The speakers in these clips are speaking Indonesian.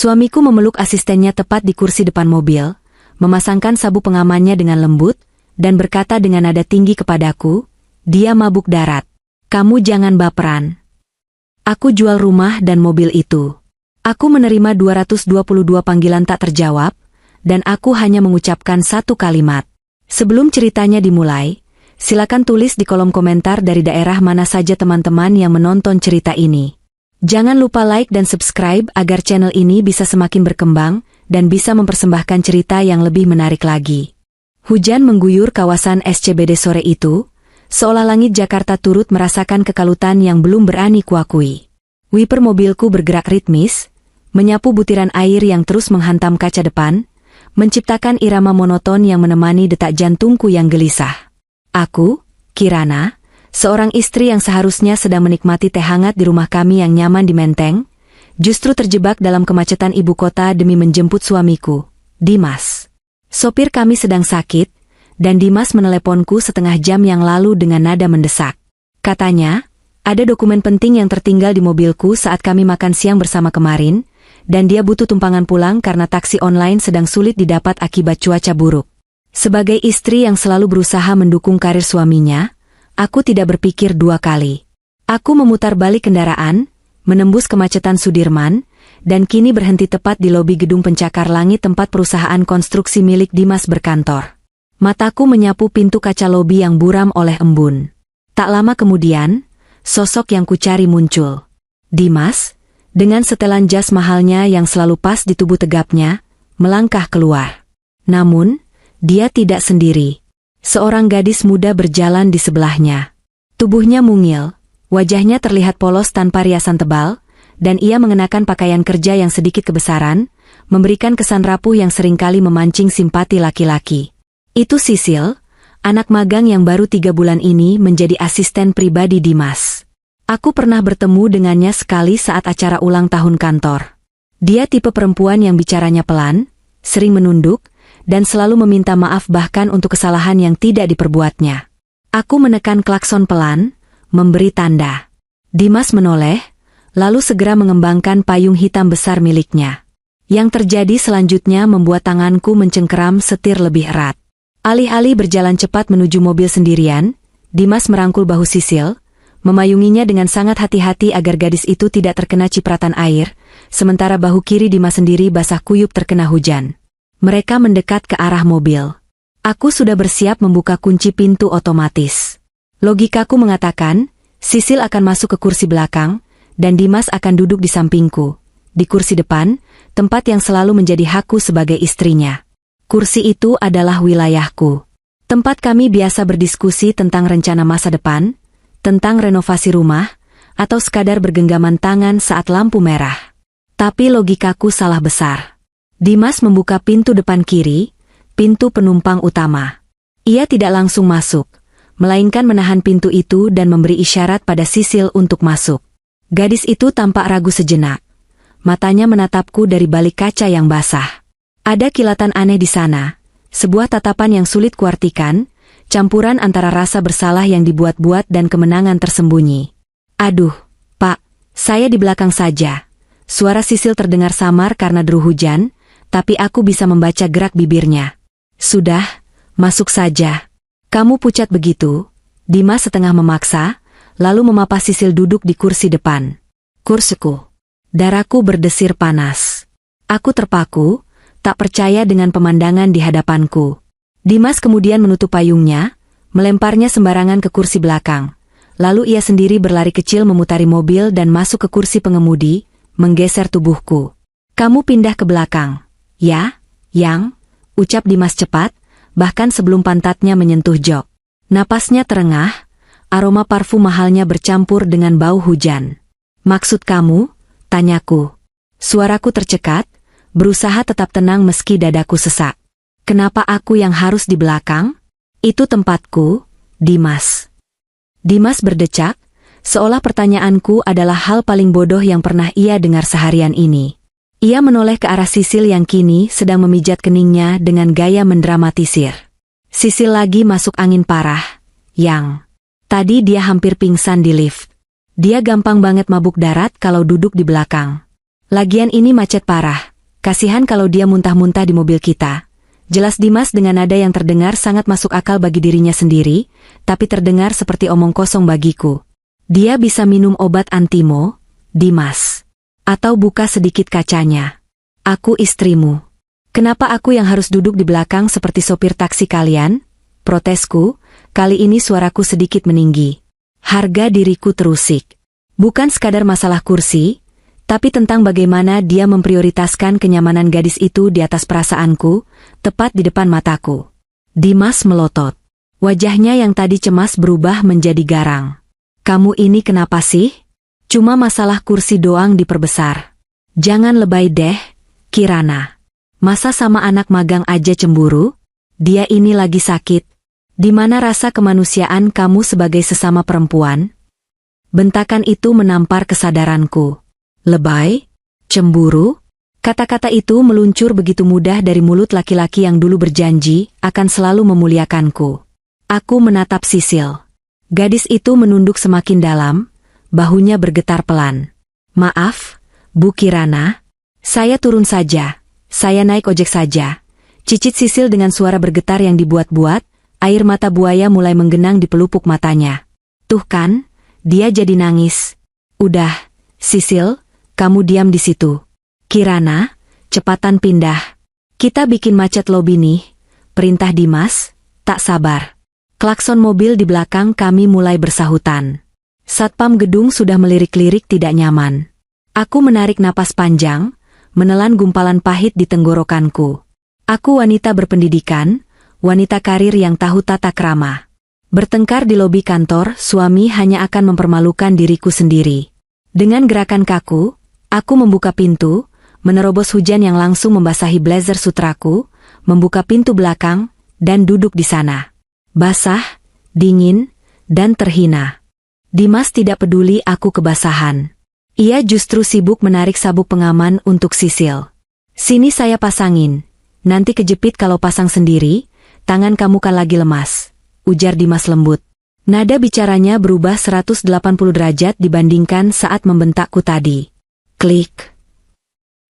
Suamiku memeluk asistennya tepat di kursi depan mobil, memasangkan sabuk pengamannya dengan lembut, dan berkata dengan nada tinggi kepadaku, "Dia mabuk darat. Kamu jangan baperan. Aku jual rumah dan mobil itu." Aku menerima 222 panggilan tak terjawab, dan aku hanya mengucapkan satu kalimat. Sebelum ceritanya dimulai, silakan tulis di kolom komentar dari daerah mana saja teman-teman yang menonton cerita ini. Jangan lupa like dan subscribe agar channel ini bisa semakin berkembang dan bisa mempersembahkan cerita yang lebih menarik lagi. Hujan mengguyur kawasan SCBD sore itu, seolah langit Jakarta turut merasakan kekalutan yang belum berani kuakui. Wiper mobilku bergerak ritmis, menyapu butiran air yang terus menghantam kaca depan, menciptakan irama monoton yang menemani detak jantungku yang gelisah. Aku, Kirana, seorang istri yang seharusnya sedang menikmati teh hangat di rumah kami yang nyaman di Menteng, justru terjebak dalam kemacetan ibu kota demi menjemput suamiku, Dimas. Sopir kami sedang sakit, dan Dimas meneleponku setengah jam yang lalu dengan nada mendesak. Katanya, ada dokumen penting yang tertinggal di mobilku saat kami makan siang bersama kemarin, dan dia butuh tumpangan pulang karena taksi online sedang sulit didapat akibat cuaca buruk. Sebagai istri yang selalu berusaha mendukung karir suaminya, aku tidak berpikir dua kali. Aku memutar balik kendaraan, menembus kemacetan Sudirman, dan kini berhenti tepat di lobi gedung pencakar langit tempat perusahaan konstruksi milik Dimas berkantor. Mataku menyapu pintu kaca lobi yang buram oleh embun. Tak lama kemudian, sosok yang kucari muncul. Dimas, dengan setelan jas mahalnya yang selalu pas di tubuh tegapnya, melangkah keluar. Namun, dia tidak sendiri. Seorang gadis muda berjalan di sebelahnya. Tubuhnya mungil, wajahnya terlihat polos tanpa riasan tebal, dan ia mengenakan pakaian kerja yang sedikit kebesaran, memberikan kesan rapuh yang seringkali memancing simpati laki-laki. Itu Sisil, anak magang yang baru 3 bulan ini menjadi asisten pribadi Dimas. Aku pernah bertemu dengannya sekali saat acara ulang tahun kantor. Dia tipe perempuan yang bicaranya pelan, sering menunduk, dan selalu meminta maaf bahkan untuk kesalahan yang tidak diperbuatnya. Aku menekan klakson pelan, memberi tanda. Dimas menoleh, lalu segera mengembangkan payung hitam besar miliknya. Yang terjadi selanjutnya membuat tanganku mencengkeram setir lebih erat. Alih-alih berjalan cepat menuju mobil sendirian, Dimas merangkul bahu Sisil, memayunginya dengan sangat hati-hati agar gadis itu tidak terkena cipratan air, sementara bahu kiri Dimas sendiri basah kuyup terkena hujan. Mereka mendekat ke arah mobil. Aku sudah bersiap membuka kunci pintu otomatis. Logikaku mengatakan, Sisil akan masuk ke kursi belakang, dan Dimas akan duduk di sampingku, di kursi depan, tempat yang selalu menjadi hakku sebagai istrinya. Kursi itu adalah wilayahku. Tempat kami biasa berdiskusi tentang rencana masa depan, tentang renovasi rumah, atau sekadar bergenggaman tangan saat lampu merah. Tapi logikaku salah besar. Dimas membuka pintu depan kiri, pintu penumpang utama. Ia tidak langsung masuk, melainkan menahan pintu itu dan memberi isyarat pada Sisil untuk masuk. Gadis itu tampak ragu sejenak. Matanya menatapku dari balik kaca yang basah. Ada kilatan aneh di sana, sebuah tatapan yang sulit kuartikan, campuran antara rasa bersalah yang dibuat-buat dan kemenangan tersembunyi. "Aduh, Pak, saya di belakang saja." Suara Sisil terdengar samar karena deru hujan, tapi aku bisa membaca gerak bibirnya. "Sudah, masuk saja." "Kamu pucat begitu?" Dimas setengah memaksa, lalu memapa Sisil duduk di kursi depan. Kursiku. Darahku berdesir panas. Aku terpaku, tak percaya dengan pemandangan di hadapanku. Dimas kemudian menutup payungnya, melemparnya sembarangan ke kursi belakang. Lalu ia sendiri berlari kecil memutari mobil dan masuk ke kursi pengemudi, menggeser tubuhku. "Kamu pindah ke belakang." "Ya, Yang," ucap Dimas cepat, bahkan sebelum pantatnya menyentuh jok. Napasnya terengah, aroma parfum mahalnya bercampur dengan bau hujan. "Maksud kamu?" tanyaku. Suaraku tercekat, berusaha tetap tenang meski dadaku sesak. "Kenapa aku yang harus di belakang?" "Itu tempatku, Dimas." Dimas berdecak, seolah pertanyaanku adalah hal paling bodoh yang pernah ia dengar seharian ini. Ia menoleh ke arah Sisil yang kini sedang memijat keningnya dengan gaya mendramatisir. "Sisil lagi masuk angin parah, Yang. Tadi dia hampir pingsan di lift. Dia gampang banget mabuk darat kalau duduk di belakang. Lagian ini macet parah, Kasihan kalau dia muntah-muntah di mobil kita. Jelas Dimas dengan nada yang terdengar sangat masuk akal bagi dirinya sendiri, tapi terdengar seperti omong kosong bagiku. Dia bisa minum obat antimo, Dimas. Atau buka sedikit kacanya. Aku istrimu. Kenapa aku yang harus duduk di belakang seperti sopir taksi kalian? Protesku, kali ini suaraku sedikit meninggi. Harga diriku terusik. Bukan sekadar masalah kursi, tapi tentang bagaimana dia memprioritaskan kenyamanan gadis itu di atas perasaanku, tepat di depan mataku. Dimas melotot. Wajahnya yang tadi cemas berubah menjadi garang. Kamu ini kenapa sih? Cuma masalah kursi doang diperbesar. Jangan lebay deh, Kirana. Masa sama anak magang aja cemburu? Dia ini lagi sakit. Di mana rasa kemanusiaan kamu sebagai sesama perempuan? Bentakan itu menampar kesadaranku. Lebay? Cemburu? Kata-kata itu meluncur begitu mudah dari mulut laki-laki yang dulu berjanji akan selalu memuliakanku. Aku menatap Sisil. Gadis itu menunduk semakin dalam, bahunya bergetar pelan. Maaf, Bu Kirana. Saya turun saja. Saya naik ojek saja. Cicit Sisil dengan suara bergetar yang dibuat-buat, air mata buaya mulai menggenang di pelupuk matanya. Tuh kan, dia jadi nangis. Udah, Sisil, kamu diam di situ. Kirana, cepatan pindah. Kita bikin macet lobi nih, perintah Dimas, tak sabar. Klakson mobil di belakang kami mulai bersahutan. Satpam gedung sudah melirik-lirik tidak nyaman. Aku menarik napas panjang, menelan gumpalan pahit di tenggorokanku. Aku wanita berpendidikan, wanita karir yang tahu tata krama. Bertengkar di lobi kantor, suami hanya akan mempermalukan diriku sendiri. Dengan gerakan kaku, aku membuka pintu, menerobos hujan yang langsung membasahi blazer sutraku, membuka pintu belakang, dan duduk di sana. Basah, dingin, dan terhina. Dimas tidak peduli aku kebasahan. Ia justru sibuk menarik sabuk pengaman untuk Sisil. Sini saya pasangin. Nanti kejepit kalau pasang sendiri, tangan kamu kan lagi lemas. Ujar Dimas lembut. Nada bicaranya berubah 180 derajat dibandingkan saat membentakku tadi. Klik.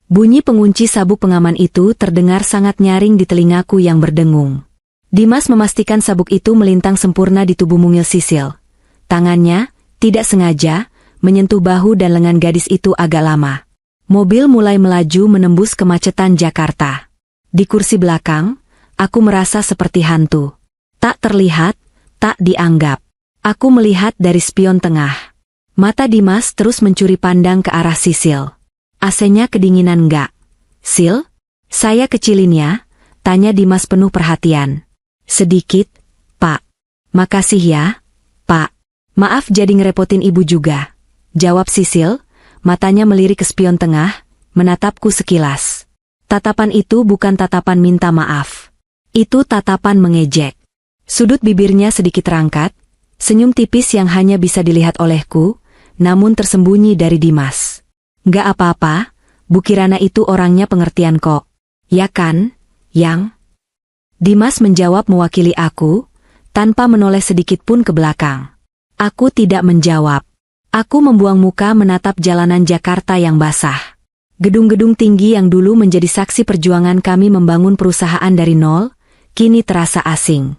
Bunyi pengunci sabuk pengaman itu terdengar sangat nyaring di telingaku yang berdengung. Dimas memastikan sabuk itu melintang sempurna di tubuh mungil Sisil. Tangannya, tidak sengaja, menyentuh bahu dan lengan gadis itu agak lama. Mobil mulai melaju menembus kemacetan Jakarta. Di kursi belakang, aku merasa seperti hantu. Tak terlihat, tak dianggap. Aku melihat dari spion tengah. Mata Dimas terus mencuri pandang ke arah Sisil. AC-nya kedinginan enggak? Sil? Saya kecilin ya, tanya Dimas penuh perhatian. Sedikit, Pak. Makasih ya, Pak. Maaf jadi ngerepotin ibu juga. Jawab Sisil, matanya melirik ke spion tengah, menatapku sekilas. Tatapan itu bukan tatapan minta maaf. Itu tatapan mengejek. Sudut bibirnya sedikit rangkat, senyum tipis yang hanya bisa dilihat olehku, namun tersembunyi dari Dimas. Nggak apa-apa, Bu Kirana itu orangnya pengertian kok. Ya kan, Yang? Dimas menjawab mewakili aku, tanpa menoleh sedikit pun ke belakang. Aku tidak menjawab. Aku membuang muka menatap jalanan Jakarta yang basah. Gedung-gedung tinggi yang dulu menjadi saksi perjuangan kami membangun perusahaan dari nol, kini terasa asing.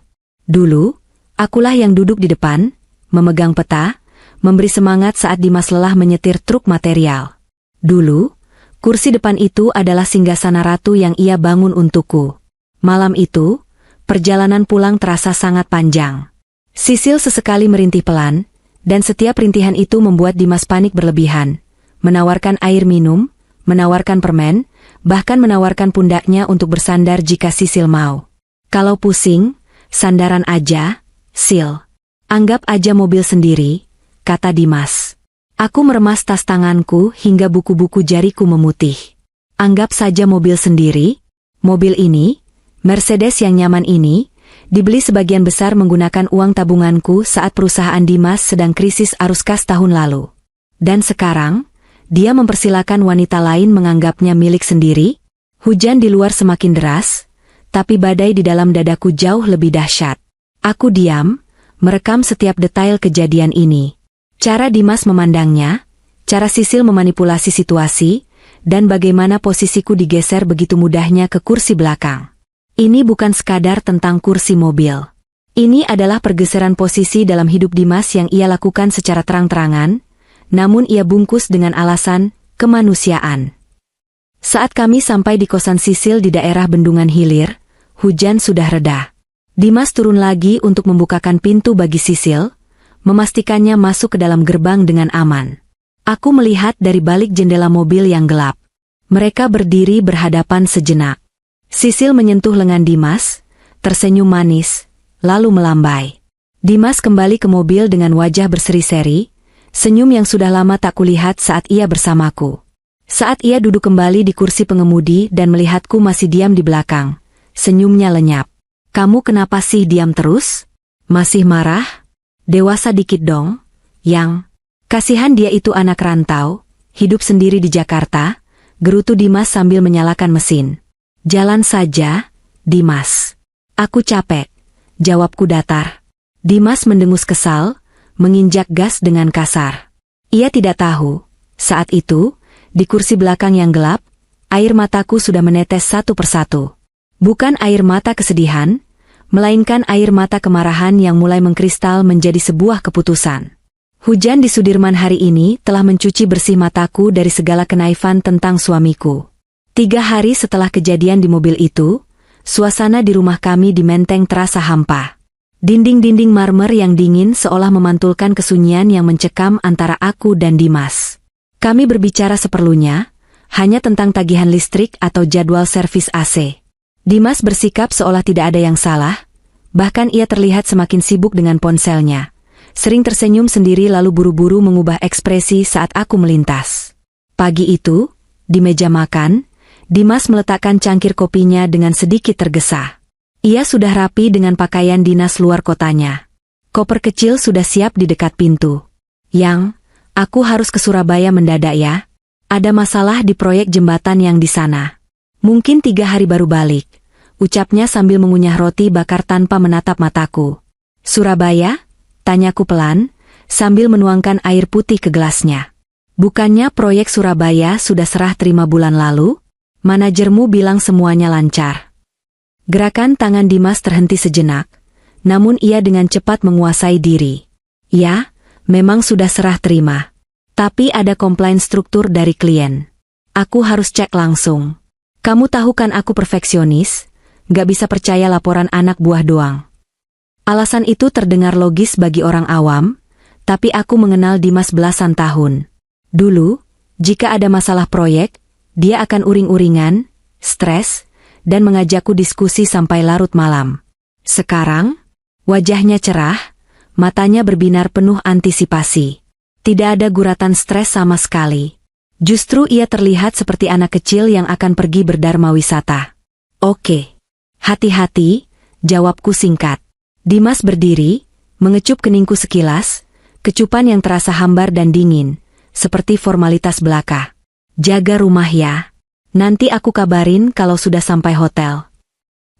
Dulu, akulah yang duduk di depan, memegang peta, memberi semangat saat Dimas lelah menyetir truk material. Dulu, kursi depan itu adalah singgasana ratu yang ia bangun untukku. Malam itu, perjalanan pulang terasa sangat panjang. Sisil sesekali merintih pelan, dan setiap rintihan itu membuat Dimas panik berlebihan. Menawarkan air minum, menawarkan permen, bahkan menawarkan pundaknya untuk bersandar jika Sisil mau. Kalau pusing, sandaran aja, Sil. Anggap aja mobil sendiri, kata Dimas. Aku meremas tas tanganku hingga buku-buku jariku memutih. Anggap saja mobil sendiri. Mobil ini, Mercedes yang nyaman ini, dibeli sebagian besar menggunakan uang tabunganku saat perusahaan Dimas sedang krisis arus kas tahun lalu. Dan sekarang, dia mempersilakan wanita lain menganggapnya milik sendiri. Hujan di luar semakin deras, tapi badai di dalam dadaku jauh lebih dahsyat. Aku diam, merekam setiap detail kejadian ini. Cara Dimas memandangnya, cara Sisil memanipulasi situasi, dan bagaimana posisiku digeser begitu mudahnya ke kursi belakang. Ini bukan sekadar tentang kursi mobil. Ini adalah pergeseran posisi dalam hidup Dimas yang ia lakukan secara terang-terangan, namun ia bungkus dengan alasan kemanusiaan. Saat kami sampai di kosan Sisil di daerah Bendungan Hilir, hujan sudah reda. Dimas turun lagi untuk membukakan pintu bagi Sisil, memastikannya masuk ke dalam gerbang dengan aman. Aku melihat dari balik jendela mobil yang gelap. Mereka berdiri berhadapan sejenak. Sisil menyentuh lengan Dimas, tersenyum manis, lalu melambai. Dimas kembali ke mobil dengan wajah berseri-seri, senyum yang sudah lama tak kulihat saat ia bersamaku. Saat ia duduk kembali di kursi pengemudi dan melihatku masih diam di belakang, senyumnya lenyap. "Kamu kenapa sih diam terus? Masih marah? Dewasa dikit dong, Yang." Kasihan dia itu anak rantau, hidup sendiri di Jakarta, gerutu Dimas sambil menyalakan mesin. "Jalan saja, Dimas. Aku capek," jawabku datar. Dimas mendengus kesal, menginjak gas dengan kasar. Ia tidak tahu, saat itu, di kursi belakang yang gelap, air mataku sudah menetes satu persatu. Bukan air mata kesedihan, melainkan air mata kemarahan yang mulai mengkristal menjadi sebuah keputusan. Hujan di Sudirman hari ini telah mencuci bersih mataku dari segala kenaifan tentang suamiku. 3 hari setelah kejadian di mobil itu, suasana di rumah kami di Menteng terasa hampa. Dinding-dinding marmer yang dingin seolah memantulkan kesunyian yang mencekam antara aku dan Dimas. Kami berbicara seperlunya, hanya tentang tagihan listrik atau jadwal servis AC. Dimas bersikap seolah tidak ada yang salah, bahkan ia terlihat semakin sibuk dengan ponselnya. Sering tersenyum sendiri lalu buru-buru mengubah ekspresi saat aku melintas. Pagi itu, di meja makan, Dimas meletakkan cangkir kopinya dengan sedikit tergesa. Ia sudah rapi dengan pakaian dinas luar kotanya. Koper kecil sudah siap di dekat pintu. "Yang, aku harus ke Surabaya mendadak ya. Ada masalah di proyek jembatan yang di sana. Mungkin 3 hari baru balik," ucapnya sambil mengunyah roti bakar tanpa menatap mataku. "Surabaya?" tanyaku pelan, sambil menuangkan air putih ke gelasnya. "Bukannya proyek Surabaya sudah serah terima bulan lalu? Manajermu bilang semuanya lancar." Gerakan tangan Dimas terhenti sejenak, namun ia dengan cepat menguasai diri. "Ya, memang sudah serah terima. Tapi ada komplain struktur dari klien. Aku harus cek langsung. Kamu tahu kan aku perfeksionis, gak bisa percaya laporan anak buah doang." Alasan itu terdengar logis bagi orang awam, tapi aku mengenal Dimas belasan tahun. Dulu, jika ada masalah proyek, dia akan uring-uringan, stres, dan mengajakku diskusi sampai larut malam. Sekarang, wajahnya cerah, matanya berbinar penuh antisipasi. Tidak ada guratan stres sama sekali. Justru ia terlihat seperti anak kecil yang akan pergi berdharma wisata. "Oke. Hati-hati," jawabku singkat. Dimas berdiri, mengecup keningku sekilas, kecupan yang terasa hambar dan dingin, seperti formalitas belaka. "Jaga rumah ya. Nanti aku kabarin kalau sudah sampai hotel."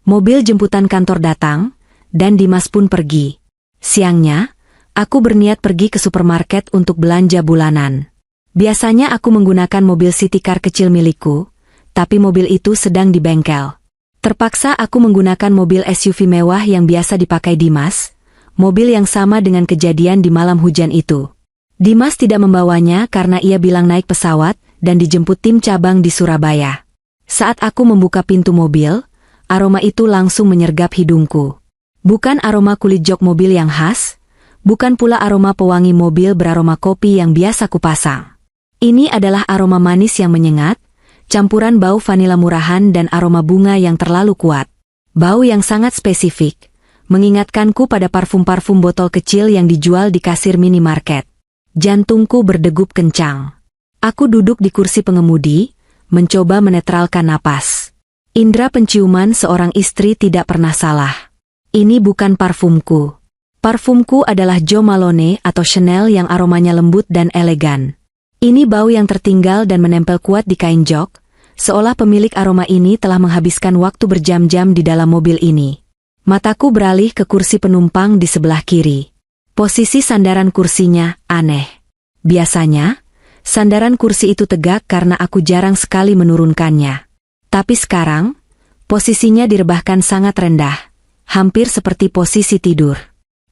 Mobil jemputan kantor datang, dan Dimas pun pergi. Siangnya, aku berniat pergi ke supermarket untuk belanja bulanan. Biasanya aku menggunakan mobil city car kecil milikku, tapi mobil itu sedang di bengkel. Terpaksa aku menggunakan mobil SUV mewah yang biasa dipakai Dimas, mobil yang sama dengan kejadian di malam hujan itu. Dimas tidak membawanya karena ia bilang naik pesawat dan dijemput tim cabang di Surabaya. Saat aku membuka pintu mobil, aroma itu langsung menyergap hidungku. Bukan aroma kulit jok mobil yang khas, bukan pula aroma pewangi mobil beraroma kopi yang biasa kupasang. Ini adalah aroma manis yang menyengat, campuran bau vanila murahan dan aroma bunga yang terlalu kuat. Bau yang sangat spesifik, mengingatkanku pada parfum-parfum botol kecil yang dijual di kasir minimarket. Jantungku berdegup kencang. Aku duduk di kursi pengemudi, mencoba menetralkan napas. Indra penciuman seorang istri tidak pernah salah. Ini bukan parfumku. Parfumku adalah Jo Malone atau Chanel yang aromanya lembut dan elegan. Ini bau yang tertinggal dan menempel kuat di kain jok, seolah pemilik aroma ini telah menghabiskan waktu berjam-jam di dalam mobil ini. Mataku beralih ke kursi penumpang di sebelah kiri. Posisi sandaran kursinya aneh. Biasanya, Sandaran kursi itu tegak karena aku jarang sekali menurunkannya. Tapi sekarang, posisinya direbahkan sangat rendah, hampir seperti posisi tidur.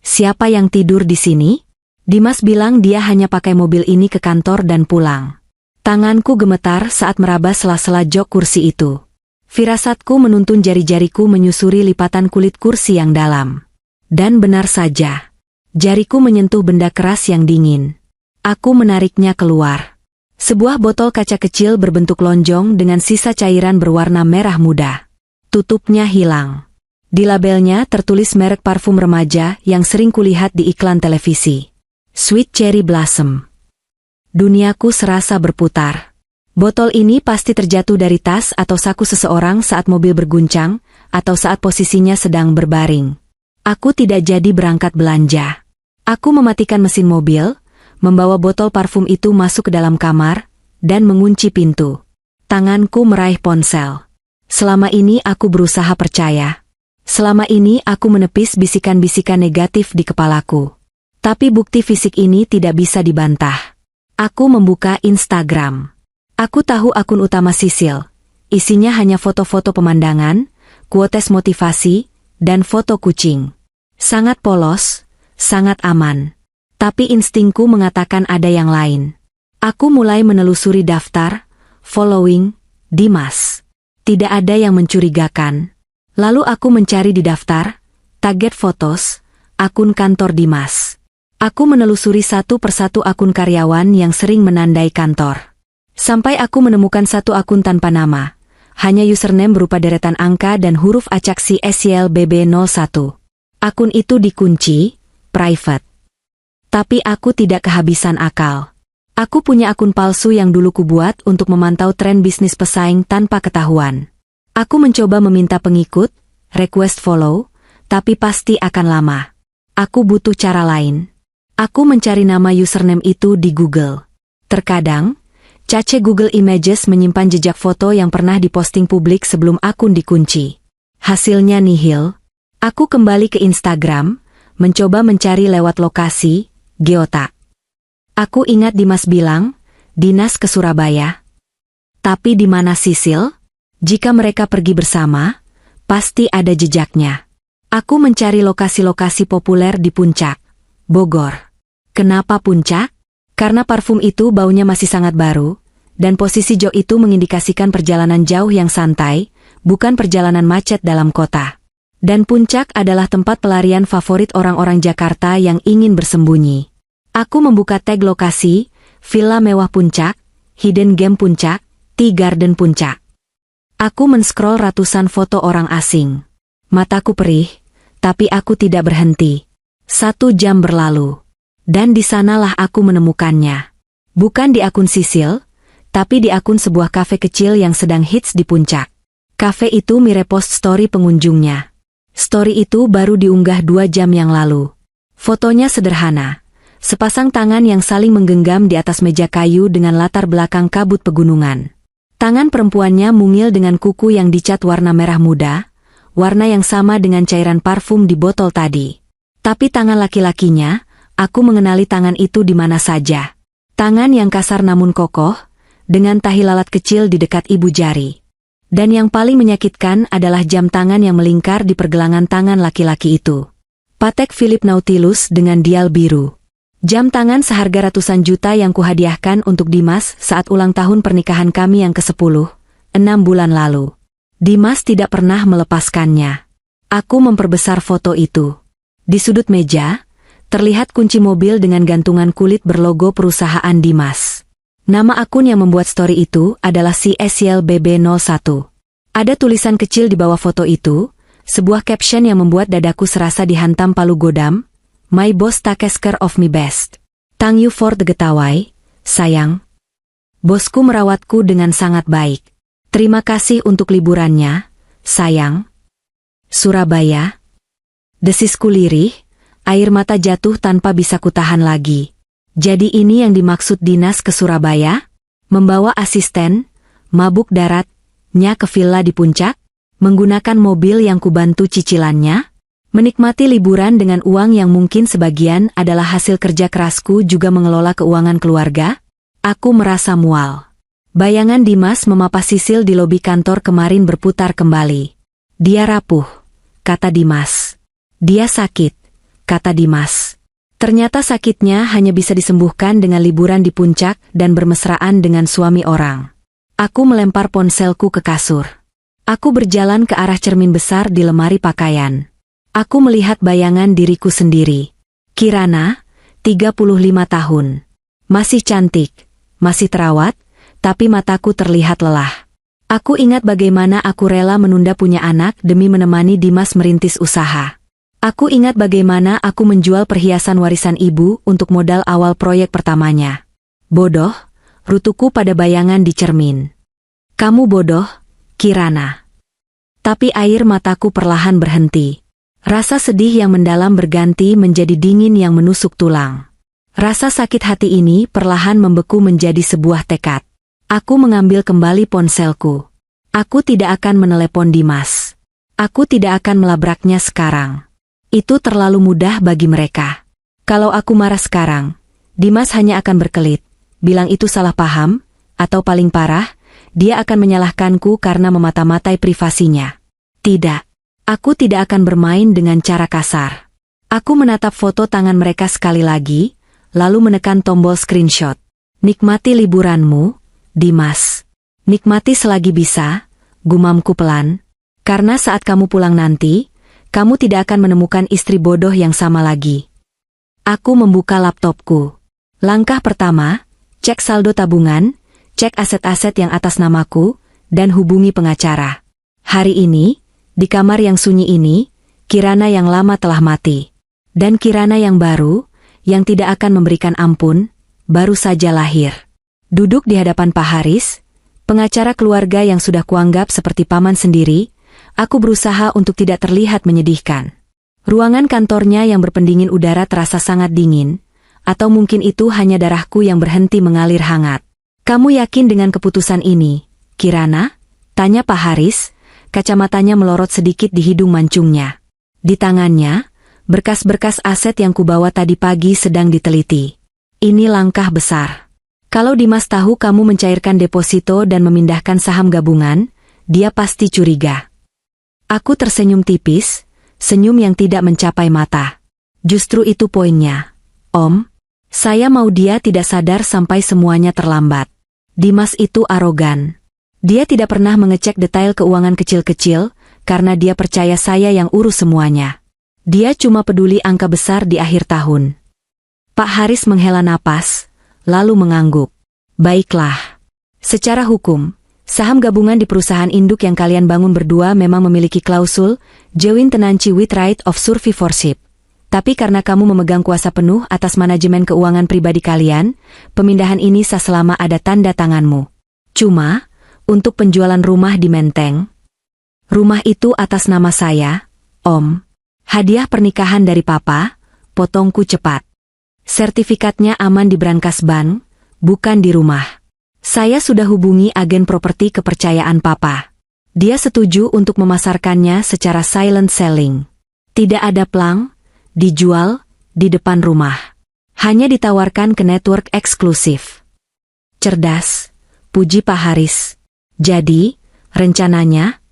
Siapa yang tidur di sini? Dimas bilang dia hanya pakai mobil ini ke kantor dan pulang. Tanganku gemetar saat meraba sela-sela jok kursi itu. Firasatku menuntun jari-jariku menyusuri lipatan kulit kursi yang dalam. Dan benar saja, jariku menyentuh benda keras yang dingin. Aku menariknya keluar. Sebuah botol kaca kecil berbentuk lonjong dengan sisa cairan berwarna merah muda. Tutupnya hilang. Di labelnya tertulis merek parfum remaja yang sering kulihat di iklan televisi. Sweet Cherry Blossom. Duniaku serasa berputar. Botol ini pasti terjatuh dari tas atau saku seseorang saat mobil berguncang, atau saat posisinya sedang berbaring. Aku tidak jadi berangkat belanja. Aku mematikan mesin mobil, membawa botol parfum itu masuk ke dalam kamar, dan mengunci pintu. Tanganku meraih ponsel. Selama ini aku berusaha percaya. Selama ini aku menepis bisikan-bisikan negatif di kepalaku. Tapi bukti fisik ini tidak bisa dibantah. Aku membuka Instagram. Aku tahu akun utama Sisil. Isinya hanya foto-foto pemandangan, quotes motivasi, dan foto kucing. Sangat polos, sangat aman. Tapi instingku mengatakan ada yang lain. Aku mulai menelusuri daftar, following, Dimas. Tidak ada yang mencurigakan. Lalu aku mencari di daftar, target photos, akun kantor Dimas. Aku menelusuri satu persatu akun karyawan yang sering menandai kantor. Sampai aku menemukan satu akun tanpa nama. Hanya username berupa deretan angka dan huruf acak CSYLBB01. Akun itu dikunci, private. Tapi aku tidak kehabisan akal. Aku punya akun palsu yang dulu kubuat untuk memantau tren bisnis pesaing tanpa ketahuan. Aku mencoba meminta pengikut, request follow, tapi pasti akan lama. Aku butuh cara lain. Aku mencari nama username itu di Google. Terkadang, cache Google Images menyimpan jejak foto yang pernah diposting publik sebelum akun dikunci. Hasilnya nihil. Aku kembali ke Instagram, mencoba mencari lewat lokasi, geotak. Aku ingat Dimas bilang, dinas ke Surabaya. Tapi di mana Sisil? Jika mereka pergi bersama, pasti ada jejaknya. Aku mencari lokasi-lokasi populer di Puncak, Bogor. Kenapa Puncak? Karena parfum itu baunya masih sangat baru, dan posisi jok itu mengindikasikan perjalanan jauh yang santai, bukan perjalanan macet dalam kota. Dan Puncak adalah tempat pelarian favorit orang-orang Jakarta yang ingin bersembunyi. Aku membuka tag lokasi, Villa Mewah Puncak, Hidden Game Puncak, Tea Garden Puncak. Aku men-scroll ratusan foto orang asing. Mataku perih, tapi aku tidak berhenti. 1 jam berlalu. Dan di sanalah aku menemukannya. Bukan di akun Sisil, tapi di akun sebuah kafe kecil yang sedang hits di Puncak. Kafe itu mirepost story pengunjungnya. Story itu baru diunggah 2 jam yang lalu. Fotonya sederhana. Sepasang tangan yang saling menggenggam di atas meja kayu dengan latar belakang kabut pegunungan. Tangan perempuannya mungil dengan kuku yang dicat warna merah muda, warna yang sama dengan cairan parfum di botol tadi. Tapi tangan laki-lakinya, aku mengenali tangan itu di mana saja. Tangan yang kasar namun kokoh, dengan tahi lalat kecil di dekat ibu jari. Dan yang paling menyakitkan adalah jam tangan yang melingkar di pergelangan tangan laki-laki itu. Patek Philippe Nautilus dengan dial biru. Jam tangan seharga ratusan juta yang kuhadiahkan untuk Dimas saat ulang tahun pernikahan kami yang ke-10, 6 bulan lalu. Dimas tidak pernah melepaskannya. Aku memperbesar foto itu. Di sudut meja, terlihat kunci mobil dengan gantungan kulit berlogo perusahaan Dimas. Nama akun yang membuat story itu adalah CSYLBB01. Ada tulisan kecil di bawah foto itu, sebuah caption yang membuat dadaku serasa dihantam palu godam. My boss takes care of me best. Thank you for the getaway, sayang. Bosku merawatku dengan sangat baik. Terima kasih untuk liburannya, sayang. Surabaya. Desisku lirih, air mata jatuh tanpa bisa kutahan lagi. Jadi ini yang dimaksud dinas ke Surabaya? Membawa asisten, mabuk daratnya ke villa di Puncak? Menggunakan mobil yang kubantu cicilannya? Menikmati liburan dengan uang yang mungkin sebagian adalah hasil kerja kerasku juga mengelola keuangan keluarga? Aku merasa mual. Bayangan Dimas memapa Sisil di lobi kantor kemarin berputar kembali. Dia rapuh, kata Dimas. Dia sakit, kata Dimas. Ternyata sakitnya hanya bisa disembuhkan dengan liburan di puncak dan bermesraan dengan suami orang. Aku melempar ponselku ke kasur. Aku berjalan ke arah cermin besar di lemari pakaian. Aku melihat bayangan diriku sendiri. Kirana, 35 tahun. Masih cantik, masih terawat, tapi mataku terlihat lelah. Aku ingat bagaimana aku rela menunda punya anak demi menemani Dimas merintis usaha. Aku ingat bagaimana aku menjual perhiasan warisan ibu untuk modal awal proyek pertamanya. Bodoh, rutuku pada bayangan di cermin. Kamu bodoh, Kirana. Tapi air mataku perlahan berhenti. Rasa sedih yang mendalam berganti menjadi dingin yang menusuk tulang. Rasa sakit hati ini perlahan membeku menjadi sebuah tekad. Aku mengambil kembali ponselku. Aku tidak akan menelepon Dimas. Aku tidak akan melabraknya sekarang. Itu terlalu mudah bagi mereka. Kalau aku marah sekarang, Dimas hanya akan berkelit, bilang itu salah paham, atau paling parah, dia akan menyalahkanku karena memata-matai privasinya. Tidak. Aku tidak akan bermain dengan cara kasar. Aku menatap foto tangan mereka sekali lagi, lalu menekan tombol screenshot. Nikmati liburanmu, Dimas. Nikmati selagi bisa, gumamku pelan. Karena saat kamu pulang nanti, kamu tidak akan menemukan istri bodoh yang sama lagi. Aku membuka laptopku. Langkah pertama, cek saldo tabungan, cek aset-aset yang atas namaku, dan hubungi pengacara. Hari ini, di kamar yang sunyi ini, Kirana yang lama telah mati. Dan Kirana yang baru, yang tidak akan memberikan ampun, baru saja lahir. Duduk di hadapan Pak Haris, pengacara keluarga yang sudah kuanggap seperti paman sendiri, aku berusaha untuk tidak terlihat menyedihkan. Ruangan kantornya yang berpendingin udara terasa sangat dingin, atau mungkin itu hanya darahku yang berhenti mengalir hangat. Kamu yakin dengan keputusan ini, Kirana? Tanya Pak Haris, kacamatanya melorot sedikit di hidung mancungnya. Di tangannya, berkas-berkas aset yang kubawa tadi pagi sedang diteliti. Ini langkah besar. Kalau Dimas tahu kamu mencairkan deposito dan memindahkan saham gabungan, dia pasti curiga. Aku tersenyum tipis, senyum yang tidak mencapai mata. Justru itu poinnya, Om. Saya mau dia tidak sadar sampai semuanya terlambat. Dimas itu arogan. Dia tidak pernah mengecek detail keuangan kecil-kecil, karena dia percaya saya yang urus semuanya. Dia cuma peduli angka besar di akhir tahun. Pak Haris menghela napas, lalu mengangguk. Baiklah. Secara hukum, saham gabungan di perusahaan induk yang kalian bangun berdua memang memiliki klausul joint tenancy with right of survivorship. Tapi karena kamu memegang kuasa penuh atas manajemen keuangan pribadi kalian, pemindahan ini sah selama ada tanda tanganmu. Cuma, untuk penjualan rumah di Menteng. Rumah itu atas nama saya, Om. Hadiah pernikahan dari Papa, potongku cepat. Sertifikatnya aman di brankas bank, bukan di rumah. Saya sudah hubungi agen properti kepercayaan Papa. Dia setuju untuk memasarkannya secara silent selling. Tidak ada plang, dijual, di depan rumah. Hanya ditawarkan ke network eksklusif. Cerdas, puji Pak Haris. Jadi, rencananya?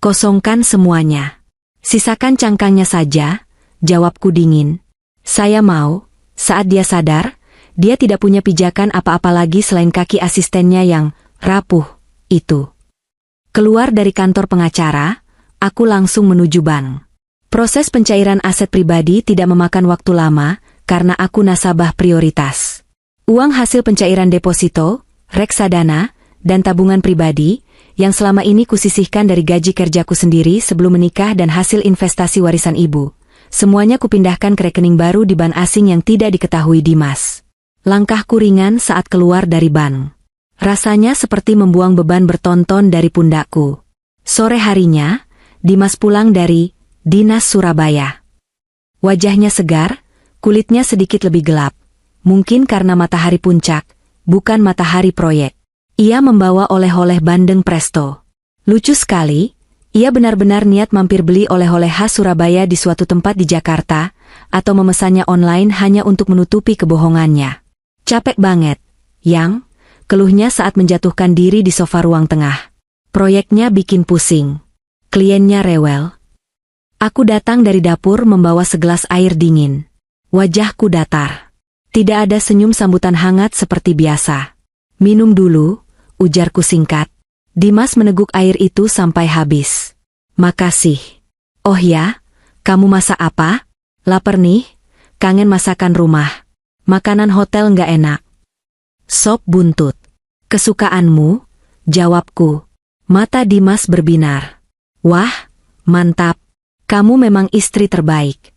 Kosongkan semuanya. Sisakan cangkangnya saja, jawabku dingin. Saya mau, saat dia sadar, dia tidak punya pijakan apa-apa lagi selain kaki asistennya yang rapuh itu. Keluar dari kantor pengacara, aku langsung menuju bank. Proses pencairan aset pribadi tidak memakan waktu lama, karena aku nasabah prioritas. Uang hasil pencairan deposito, reksadana, dan tabungan pribadi, yang selama ini kusisihkan dari gaji kerjaku sendiri sebelum menikah dan hasil investasi warisan ibu. Semuanya kupindahkan ke rekening baru di bank asing yang tidak diketahui Dimas. Langkahku ringan saat keluar dari bank. Rasanya seperti membuang beban bertonton dari pundakku. Sore harinya, Dimas pulang dari Dinas Surabaya. Wajahnya segar, kulitnya sedikit lebih gelap. Mungkin karena matahari puncak, bukan matahari proyek. Ia membawa oleh-oleh bandeng presto. Lucu sekali, ia benar-benar niat mampir beli oleh-oleh khas Surabaya di suatu tempat di Jakarta, atau memesannya online hanya untuk menutupi kebohongannya. Capek banget, Yang, keluhnya saat menjatuhkan diri di sofa ruang tengah. Proyeknya bikin pusing. Kliennya rewel. Aku datang dari dapur membawa segelas air dingin. Wajahku datar. Tidak ada senyum sambutan hangat seperti biasa. Minum dulu, ujarku singkat. Dimas meneguk air itu sampai habis. Makasih. Oh ya, kamu masak apa? Laper nih, kangen masakan rumah. Makanan hotel nggak enak. Sop buntut. Kesukaanmu? Jawabku. Mata Dimas berbinar. Wah, mantap. Kamu memang istri terbaik.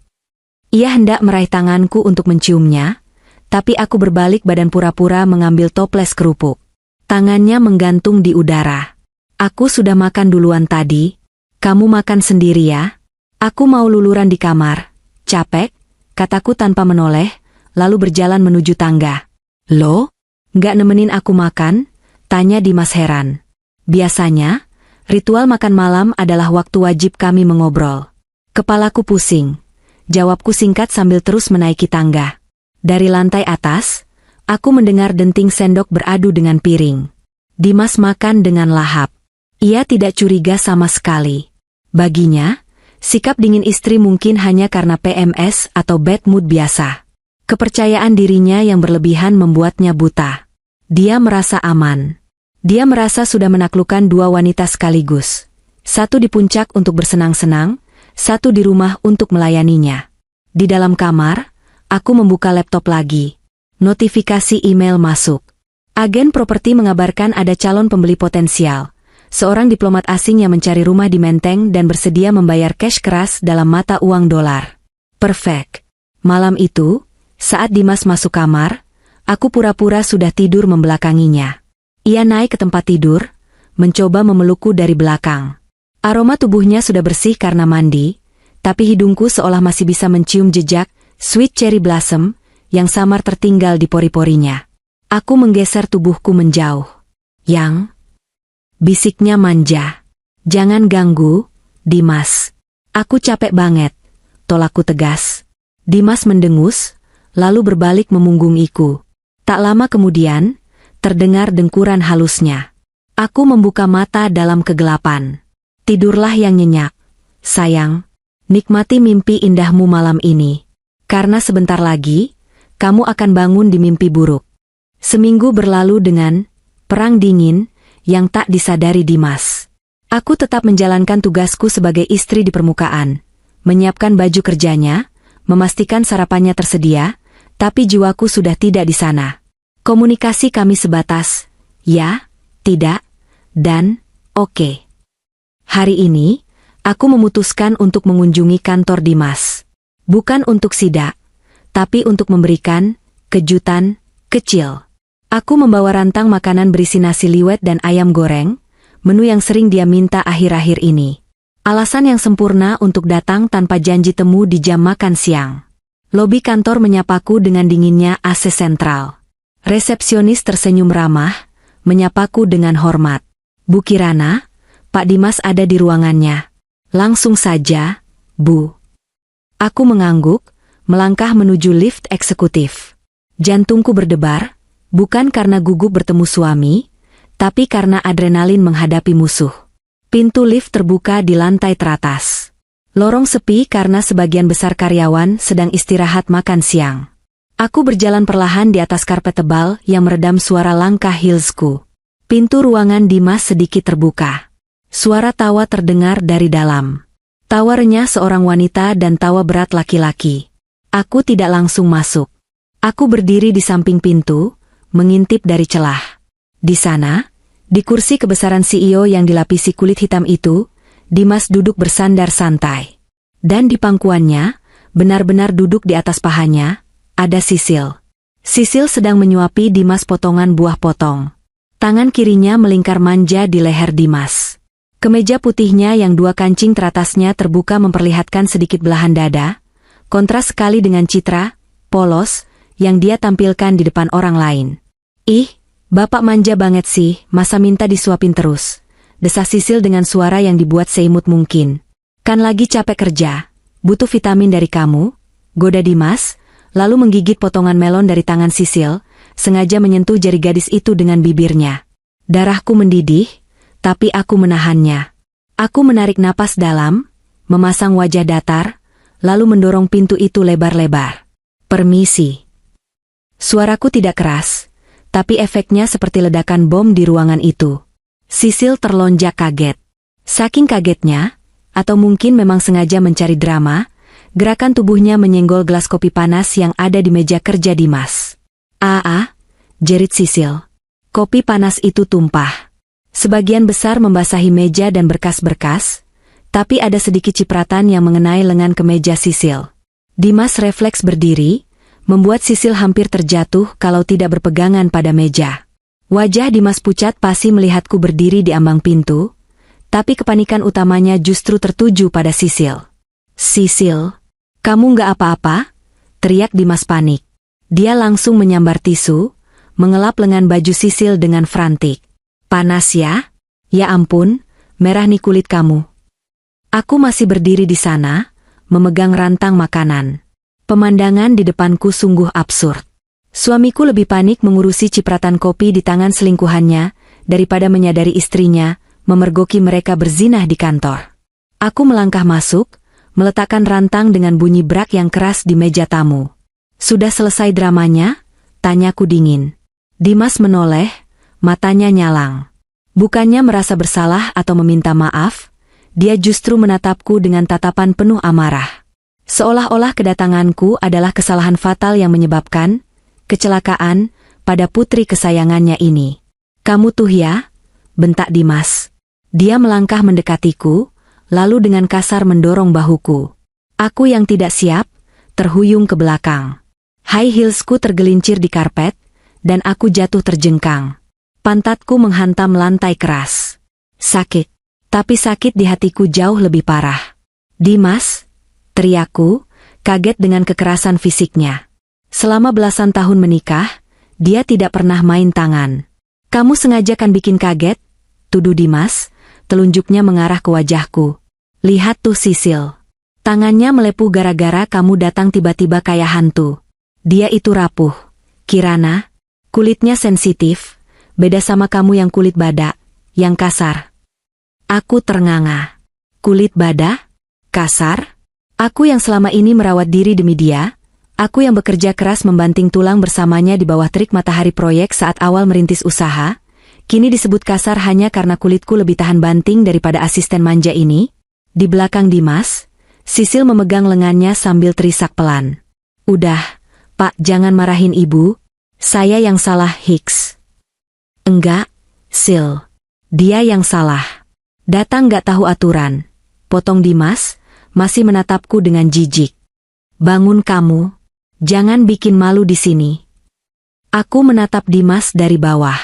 Ia hendak meraih tanganku untuk menciumnya, tapi aku berbalik badan pura-pura mengambil toples kerupuk. Tangannya menggantung di udara. Aku sudah makan duluan tadi. Kamu makan sendiri ya? Aku mau luluran di kamar. Capek, kataku tanpa menoleh, lalu berjalan menuju tangga. Loh? Nggak nemenin aku makan? Tanya Dimas heran. Biasanya, ritual makan malam adalah waktu wajib kami mengobrol. Kepalaku pusing. Jawabku singkat sambil terus menaiki tangga. Dari lantai atas, aku mendengar denting sendok beradu dengan piring. Dimas makan dengan lahap. Ia tidak curiga sama sekali. Baginya, sikap dingin istri mungkin hanya karena PMS atau bad mood biasa. Kepercayaan dirinya yang berlebihan membuatnya buta. Dia merasa aman. Dia merasa sudah menaklukkan dua wanita sekaligus. Satu di puncak untuk bersenang-senang, satu di rumah untuk melayaninya. Di dalam kamar, aku membuka laptop lagi. Notifikasi email masuk. Agen properti mengabarkan ada calon pembeli potensial. Seorang diplomat asing yang mencari rumah di Menteng dan bersedia membayar cash keras dalam mata uang dolar. Perfect. Malam itu, saat Dimas masuk kamar, aku pura-pura sudah tidur membelakanginya. Ia naik ke tempat tidur, mencoba memelukku dari belakang. Aroma tubuhnya sudah bersih karena mandi, tapi hidungku seolah masih bisa mencium jejak sweet cherry blossom yang samar tertinggal di pori-porinya. Aku menggeser tubuhku menjauh. Yang, bisiknya manja. Jangan ganggu, Dimas. Aku capek banget, tolakku tegas. Dimas mendengus, lalu berbalik memunggungiku. Tak lama kemudian, terdengar dengkuran halusnya. Aku membuka mata dalam kegelapan. Tidurlah yang nyenyak. Sayang, nikmati mimpi indahmu malam ini. Karena sebentar lagi, kamu akan bangun di mimpi buruk. Seminggu berlalu dengan perang dingin yang tak disadari Dimas. Aku tetap menjalankan tugasku sebagai istri di permukaan, menyiapkan baju kerjanya, memastikan sarapannya tersedia, tapi jiwaku sudah tidak di sana. Komunikasi kami sebatas, ya, tidak, dan oke. Hari ini, aku memutuskan untuk mengunjungi kantor Dimas. Bukan untuk sidak, tapi untuk memberikan kejutan kecil. Aku membawa rantang makanan berisi nasi liwet dan ayam goreng, menu yang sering dia minta akhir-akhir ini. Alasan yang sempurna untuk datang tanpa janji temu di jam makan siang. Lobi kantor menyapaku dengan dinginnya AC sentral. Resepsionis tersenyum ramah, menyapaku dengan hormat. Bu Kirana, Pak Dimas ada di ruangannya. Langsung saja, Bu. Aku mengangguk, melangkah menuju lift eksekutif. Jantungku berdebar, bukan karena gugup bertemu suami, tapi karena adrenalin menghadapi musuh. Pintu lift terbuka di lantai teratas. Lorong sepi karena sebagian besar karyawan sedang istirahat makan siang. Aku berjalan perlahan di atas karpet tebal yang meredam suara langkah heelsku. Pintu ruangan Dimas sedikit terbuka. Suara tawa terdengar dari dalam. Tawa renyah seorang wanita dan tawa berat laki-laki. Aku tidak langsung masuk. Aku berdiri di samping pintu, mengintip dari celah. Di sana, di kursi kebesaran CEO yang dilapisi kulit hitam itu, Dimas duduk bersandar santai. Dan di pangkuannya, benar-benar duduk di atas pahanya, ada Sisil. Sisil sedang menyuapi Dimas potongan buah potong. Tangan kirinya melingkar manja di leher Dimas. Kemeja putihnya yang dua kancing teratasnya terbuka memperlihatkan sedikit belahan dada, kontras sekali dengan citra, polos, yang dia tampilkan di depan orang lain. Ih, bapak manja banget sih, masa minta disuapin terus. Desas Sisil dengan suara yang dibuat seimut mungkin. Kan lagi capek kerja, butuh vitamin dari kamu, goda Dimas, lalu menggigit potongan melon dari tangan Sisil, sengaja menyentuh jari gadis itu dengan bibirnya. Darahku mendidih, tapi aku menahannya. Aku menarik napas dalam, memasang wajah datar, lalu mendorong pintu itu lebar-lebar. Permisi. Suaraku tidak keras, tapi efeknya seperti ledakan bom di ruangan itu. Sisil terlonjak kaget. Saking kagetnya, atau mungkin memang sengaja mencari drama, gerakan tubuhnya menyenggol gelas kopi panas yang ada di meja kerja Dimas. Jerit Sisil. Kopi panas itu tumpah. Sebagian besar membasahi meja dan berkas-berkas, tapi ada sedikit cipratan yang mengenai lengan kemeja Sisil. Dimas refleks berdiri, membuat Sisil hampir terjatuh kalau tidak berpegangan pada meja. Wajah Dimas pucat pasi melihatku berdiri di ambang pintu, tapi kepanikan utamanya justru tertuju pada Sisil. Sisil, kamu nggak apa-apa? Teriak Dimas panik. Dia langsung menyambar tisu, mengelap lengan baju Sisil dengan frantik. Panas ya? Ya ampun, merah nih kulit kamu. Aku masih berdiri di sana, memegang rantang makanan. Pemandangan di depanku sungguh absurd. Suamiku lebih panik mengurusi cipratan kopi di tangan selingkuhannya, daripada menyadari istrinya, memergoki mereka berzinah di kantor. Aku melangkah masuk, meletakkan rantang dengan bunyi brak yang keras di meja tamu. Sudah selesai dramanya? Tanyaku dingin. Dimas menoleh, matanya nyalang. Bukannya merasa bersalah atau meminta maaf, dia justru menatapku dengan tatapan penuh amarah. Seolah-olah kedatanganku adalah kesalahan fatal yang menyebabkan kecelakaan pada putri kesayangannya ini. Kamu tuh ya? Bentak Dimas. Dia melangkah mendekatiku, lalu dengan kasar mendorong bahuku. Aku yang tidak siap, terhuyung ke belakang. High heelsku tergelincir di karpet, dan aku jatuh terjengkang. Pantatku menghantam lantai keras. Sakit. Tapi sakit di hatiku jauh lebih parah. Dimas, teriakku, kaget dengan kekerasan fisiknya. Selama belasan tahun menikah, dia tidak pernah main tangan. Kamu sengaja kan bikin kaget? Tuduh Dimas, telunjuknya mengarah ke wajahku. Lihat tuh Sisil. Tangannya melepuh gara-gara kamu datang tiba-tiba kayak hantu. Dia itu rapuh. Kirana, kulitnya sensitif, beda sama kamu yang kulit badak, yang kasar. Aku ternganga. Kulit badak? Kasar? Aku yang selama ini merawat diri demi dia, aku yang bekerja keras membanting tulang bersamanya di bawah terik matahari proyek saat awal merintis usaha, kini disebut kasar hanya karena kulitku lebih tahan banting daripada asisten manja ini? Di belakang Dimas, Sisil memegang lengannya sambil terisak pelan. Udah, Pak, jangan marahin ibu. Saya yang salah, Hicks. Enggak, Sil. Dia yang salah. Datang gak tahu aturan. Potong Dimas, masih menatapku dengan jijik. Bangun kamu. Jangan bikin malu di sini. Aku menatap Dimas dari bawah.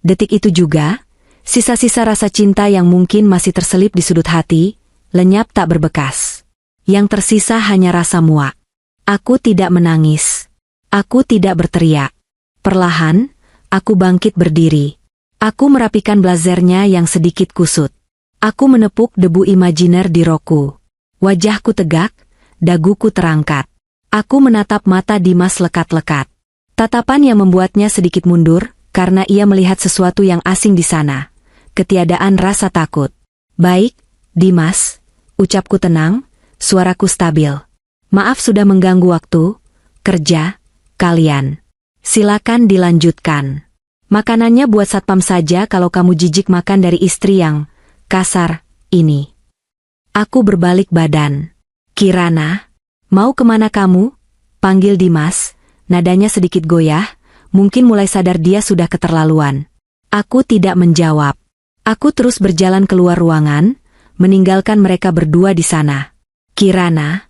Detik itu juga, sisa-sisa rasa cinta yang mungkin masih terselip di sudut hati, lenyap tak berbekas. Yang tersisa hanya rasa muak. Aku tidak menangis. Aku tidak berteriak. Perlahan, aku bangkit berdiri. Aku merapikan blazernya yang sedikit kusut. Aku menepuk debu imajiner di rokku. Wajahku tegak, daguku terangkat. Aku menatap mata Dimas lekat-lekat. Tatapan yang membuatnya sedikit mundur, karena ia melihat sesuatu yang asing di sana. Ketiadaan rasa takut. Baik, Dimas, ucapku tenang, suaraku stabil. Maaf sudah mengganggu waktu kerja kalian. Silakan dilanjutkan. Makanannya buat satpam saja kalau kamu jijik makan dari istri yang kasar ini. Aku berbalik badan. Kirana, mau kemana kamu? Panggil Dimas, nadanya sedikit goyah, mungkin mulai sadar dia sudah keterlaluan. Aku tidak menjawab. Aku terus berjalan keluar ruangan, meninggalkan mereka berdua di sana. Kirana.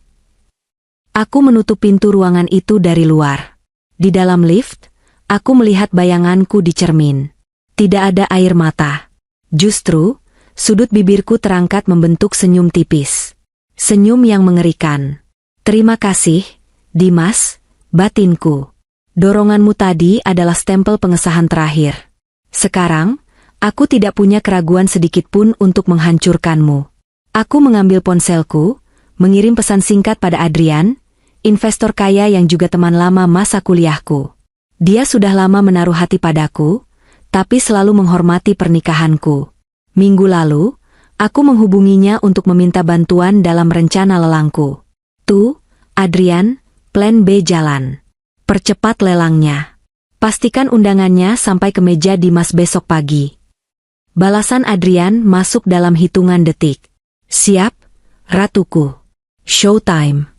Aku menutup pintu ruangan itu dari luar. Di dalam lift, aku melihat bayanganku di cermin. Tidak ada air mata. Justru, sudut bibirku terangkat membentuk senyum tipis. Senyum yang mengerikan. Terima kasih, Dimas, batinku. Doronganmu tadi adalah stempel pengesahan terakhir. Sekarang, aku tidak punya keraguan sedikit pun untuk menghancurkanmu. Aku mengambil ponselku, mengirim pesan singkat pada Adrian, investor kaya yang juga teman lama masa kuliahku. Dia sudah lama menaruh hati padaku, tapi selalu menghormati pernikahanku. Minggu lalu, aku menghubunginya untuk meminta bantuan dalam rencana lelangku. Tuh, Adrian, plan B jalan. Percepat lelangnya. Pastikan undangannya sampai ke meja Dimas besok pagi. Balasan Adrian masuk dalam hitungan detik. Siap, ratuku. Showtime.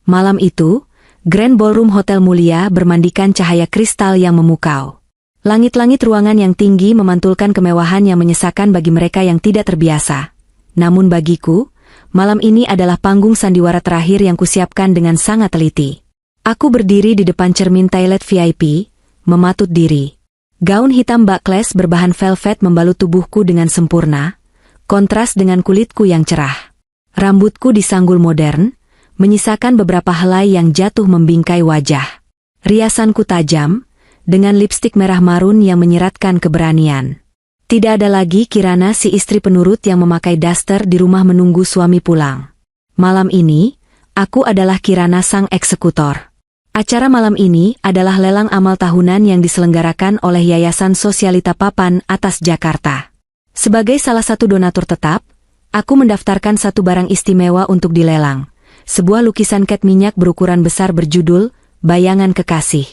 Malam itu, Grand Ballroom Hotel mulia bermandikan cahaya kristal yang memukau. Langit-langit ruangan yang tinggi memantulkan kemewahan yang menyesakan bagi mereka yang tidak terbiasa. Namun bagiku, malam ini adalah panggung sandiwara terakhir yang kusiapkan dengan sangat teliti. Aku berdiri di depan cermin toilet VIP, mematut diri. Gaun hitam backless berbahan velvet membalut tubuhku dengan sempurna, kontras dengan kulitku yang cerah. Rambutku disanggul modern, menyisakan beberapa helai yang jatuh membingkai wajah. Riasanku tajam, dengan lipstik merah marun yang menyeratkan keberanian. Tidak ada lagi Kirana si istri penurut yang memakai daster di rumah menunggu suami pulang. Malam ini, aku adalah Kirana sang eksekutor. Acara malam ini adalah lelang amal tahunan yang diselenggarakan oleh Yayasan Sosialita Papan Atas Jakarta. Sebagai salah satu donatur tetap, aku mendaftarkan satu barang istimewa untuk dilelang. Sebuah lukisan cat minyak berukuran besar berjudul Bayangan Kekasih.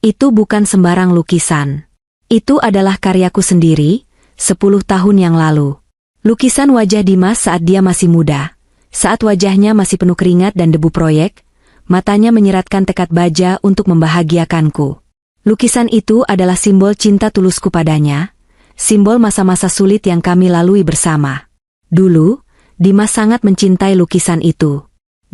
Itu bukan sembarang lukisan. Itu adalah karyaku sendiri, 10 tahun yang lalu. Lukisan wajah Dimas saat dia masih muda. Saat wajahnya masih penuh keringat dan debu proyek, matanya menyeratkan tekad baja untuk membahagiakanku. Lukisan itu adalah simbol cinta tulusku padanya, simbol masa-masa sulit yang kami lalui bersama. Dulu, Dimas sangat mencintai lukisan itu.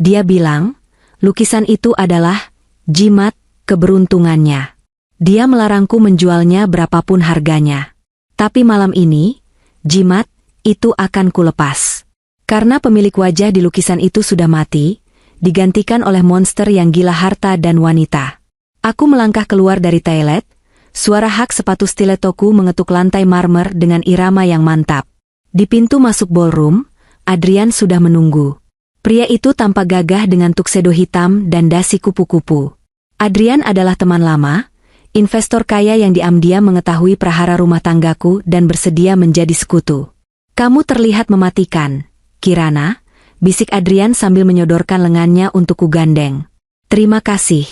Dia bilang, lukisan itu adalah jimat keberuntungannya. Dia melarangku menjualnya berapapun harganya. Tapi malam ini, jimat itu akan kulepas. Karena pemilik wajah di lukisan itu sudah mati, digantikan oleh monster yang gila harta dan wanita. Aku melangkah keluar dari toilet, suara hak sepatu stiletoku mengetuk lantai marmer dengan irama yang mantap. Di pintu masuk ballroom, Adrian sudah menunggu. Pria itu tampak gagah dengan tuxedo hitam dan dasi kupu-kupu. Adrian adalah teman lama, investor kaya yang diam-diam mengetahui prahara rumah tanggaku dan bersedia menjadi sekutu. Kamu terlihat mematikan, Kirana, bisik Adrian sambil menyodorkan lengannya untuk kugandeng. Terima kasih,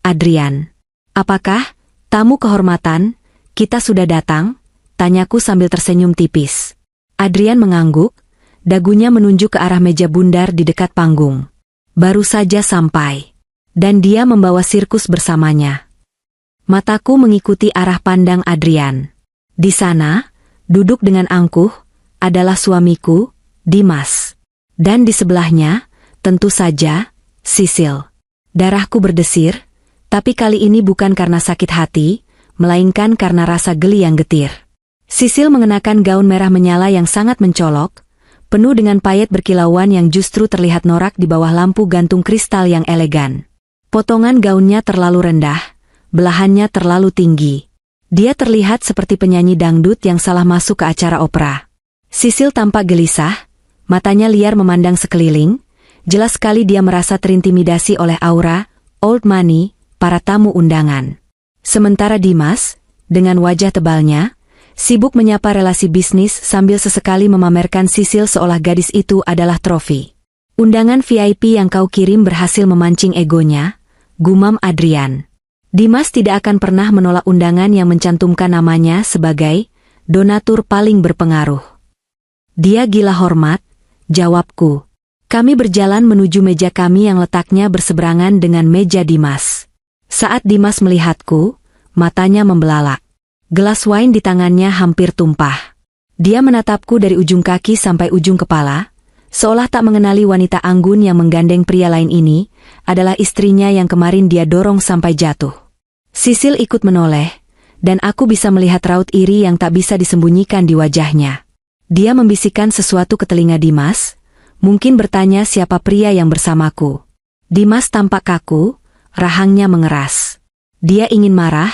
Adrian. Apakah, tamu kehormatan, kita sudah datang? Tanyaku sambil tersenyum tipis. Adrian mengangguk, dagunya menunjuk ke arah meja bundar di dekat panggung. Baru saja sampai. Dan dia membawa sirkus bersamanya. Mataku mengikuti arah pandang Adrian. Di sana, duduk dengan angkuh, adalah suamiku, Dimas. Dan di sebelahnya, tentu saja, Sisil. Darahku berdesir, tapi kali ini bukan karena sakit hati, melainkan karena rasa geli yang getir. Sisil mengenakan gaun merah menyala yang sangat mencolok, penuh dengan payet berkilauan yang justru terlihat norak di bawah lampu gantung kristal yang elegan. Potongan gaunnya terlalu rendah, belahannya terlalu tinggi. Dia terlihat seperti penyanyi dangdut yang salah masuk ke acara opera. Sisil tampak gelisah, matanya liar memandang sekeliling, jelas sekali dia merasa terintimidasi oleh aura, old money, para tamu undangan. Sementara Dimas, dengan wajah tebalnya, sibuk menyapa relasi bisnis sambil sesekali memamerkan Sisil seolah gadis itu adalah trofi. Undangan VIP yang kau kirim berhasil memancing egonya, gumam Adrian. Dimas tidak akan pernah menolak undangan yang mencantumkan namanya sebagai donatur paling berpengaruh. Dia gila hormat, jawabku. Kami berjalan menuju meja kami yang letaknya berseberangan dengan meja Dimas. Saat Dimas melihatku, matanya membelalak. Gelas wine di tangannya hampir tumpah. Dia menatapku dari ujung kaki sampai ujung kepala, seolah tak mengenali wanita anggun yang menggandeng pria lain ini, adalah istrinya yang kemarin dia dorong sampai jatuh. Sisil ikut menoleh, dan aku bisa melihat raut iri yang tak bisa disembunyikan di wajahnya. Dia membisikkan sesuatu ke telinga Dimas, mungkin bertanya siapa pria yang bersamaku. Dimas tampak kaku, rahangnya mengeras. Dia ingin marah,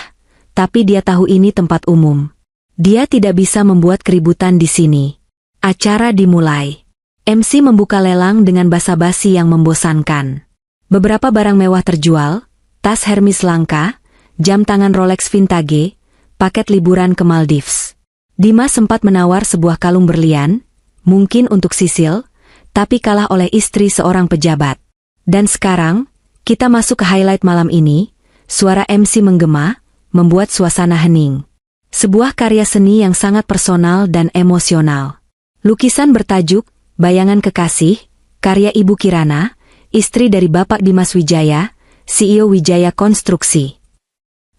tapi dia tahu ini tempat umum. Dia tidak bisa membuat keributan di sini. Acara dimulai. MC membuka lelang dengan basa-basi yang membosankan. Beberapa barang mewah terjual, tas Hermes langka, jam tangan Rolex vintage, paket liburan ke Maldives. Dimas sempat menawar sebuah kalung berlian, mungkin untuk Sisil, tapi kalah oleh istri seorang pejabat. Dan sekarang, kita masuk ke highlight malam ini, suara MC menggema, membuat suasana hening. Sebuah karya seni yang sangat personal dan emosional. Lukisan bertajuk, Bayangan Kekasih, karya Ibu Kirana, istri dari Bapak Dimas Wijaya, CEO Wijaya Konstruksi.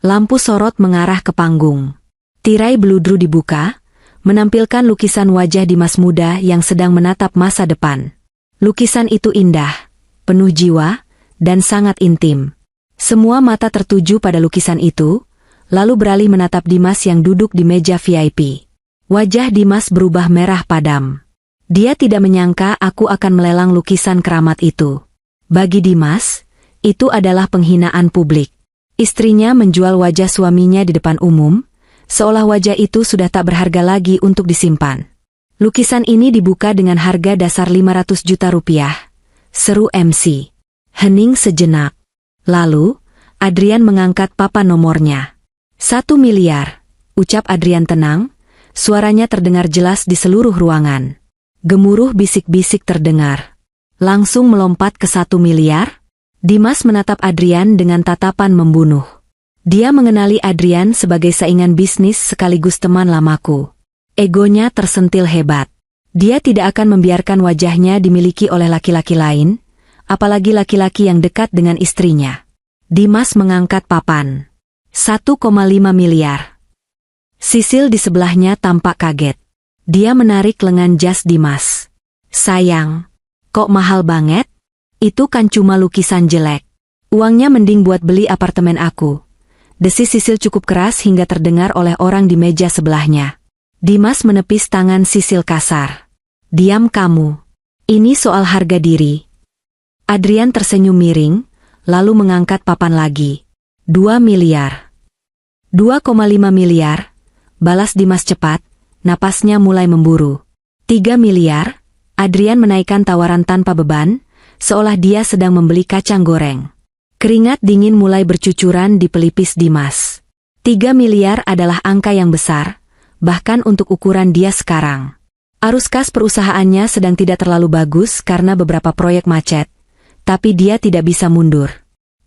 Lampu sorot mengarah ke panggung. Tirai beludru dibuka, menampilkan lukisan wajah Dimas muda yang sedang menatap masa depan. Lukisan itu indah, penuh jiwa, dan sangat intim. Semua mata tertuju pada lukisan itu, lalu beralih menatap Dimas yang duduk di meja VIP. Wajah Dimas berubah merah padam. Dia tidak menyangka aku akan melelang lukisan keramat itu. Bagi Dimas, itu adalah penghinaan publik. Istrinya menjual wajah suaminya di depan umum, seolah wajah itu sudah tak berharga lagi untuk disimpan. Lukisan ini dibuka dengan harga dasar 500 juta rupiah, seru MC. Hening sejenak. Lalu, Adrian mengangkat papan nomornya. 1 miliar, ucap Adrian tenang, suaranya terdengar jelas di seluruh ruangan. Gemuruh bisik-bisik terdengar. Langsung melompat ke 1 miliar? Dimas menatap Adrian dengan tatapan membunuh. Dia mengenali Adrian sebagai saingan bisnis sekaligus teman lamaku. Egonya tersentil hebat. Dia tidak akan membiarkan wajahnya dimiliki oleh laki-laki lain, apalagi laki-laki yang dekat dengan istrinya. Dimas mengangkat papan. 1,5 miliar. Sisil di sebelahnya tampak kaget. Dia menarik lengan jas Dimas. Sayang, kok mahal banget? Itu kan cuma lukisan jelek. Uangnya mending buat beli apartemen aku. Desis Sisil cukup keras hingga terdengar oleh orang di meja sebelahnya. Dimas menepis tangan Sisil kasar. Diam kamu. Ini soal harga diri. Adrian tersenyum miring, lalu mengangkat papan lagi. 2 miliar. 2,5 miliar. Balas Dimas cepat, napasnya mulai memburu. 3 miliar. Adrian menaikkan tawaran tanpa beban, seolah dia sedang membeli kacang goreng. Keringat dingin mulai bercucuran di pelipis Dimas. 3 miliar adalah angka yang besar, bahkan untuk ukuran dia sekarang. Arus kas perusahaannya sedang tidak terlalu bagus karena beberapa proyek macet, tapi dia tidak bisa mundur.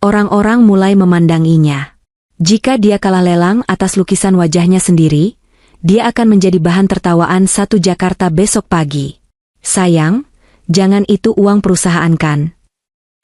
Orang-orang mulai memandanginya. Jika dia kalah lelang atas lukisan wajahnya sendiri, dia akan menjadi bahan tertawaan satu Jakarta besok pagi. Sayang, jangan itu uang perusahaan kan?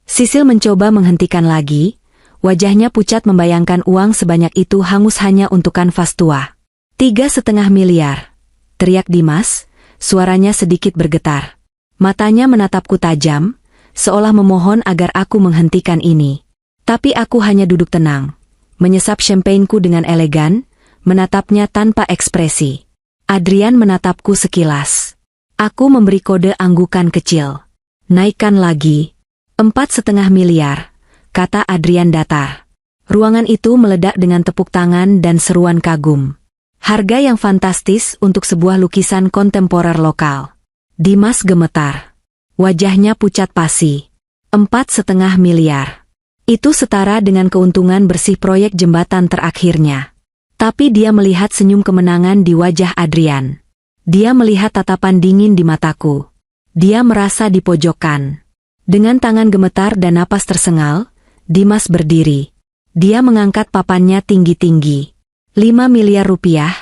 Sisil mencoba menghentikan lagi, wajahnya pucat membayangkan uang sebanyak itu hangus hanya untuk kanvas tua. 3,5 miliar, teriak Dimas, suaranya sedikit bergetar. Matanya menatapku tajam, seolah memohon agar aku menghentikan ini. Tapi aku hanya duduk tenang, menyesap champagneku dengan elegan, menatapnya tanpa ekspresi. Adrian menatapku sekilas. Aku memberi kode anggukan kecil. Naikkan lagi. 4,5 miliar, kata Adrian datar. Ruangan itu meledak dengan tepuk tangan dan seruan kagum. Harga yang fantastis untuk sebuah lukisan kontemporer lokal. Dimas gemetar. Wajahnya pucat pasi. 4,5 miliar. Itu setara dengan keuntungan bersih proyek jembatan terakhirnya. Tapi dia melihat senyum kemenangan di wajah Adrian. Dia melihat tatapan dingin di mataku. Dia merasa dipojokkan. Dengan tangan gemetar dan napas tersengal, Dimas berdiri. Dia mengangkat papannya tinggi-tinggi. 5 miliar rupiah,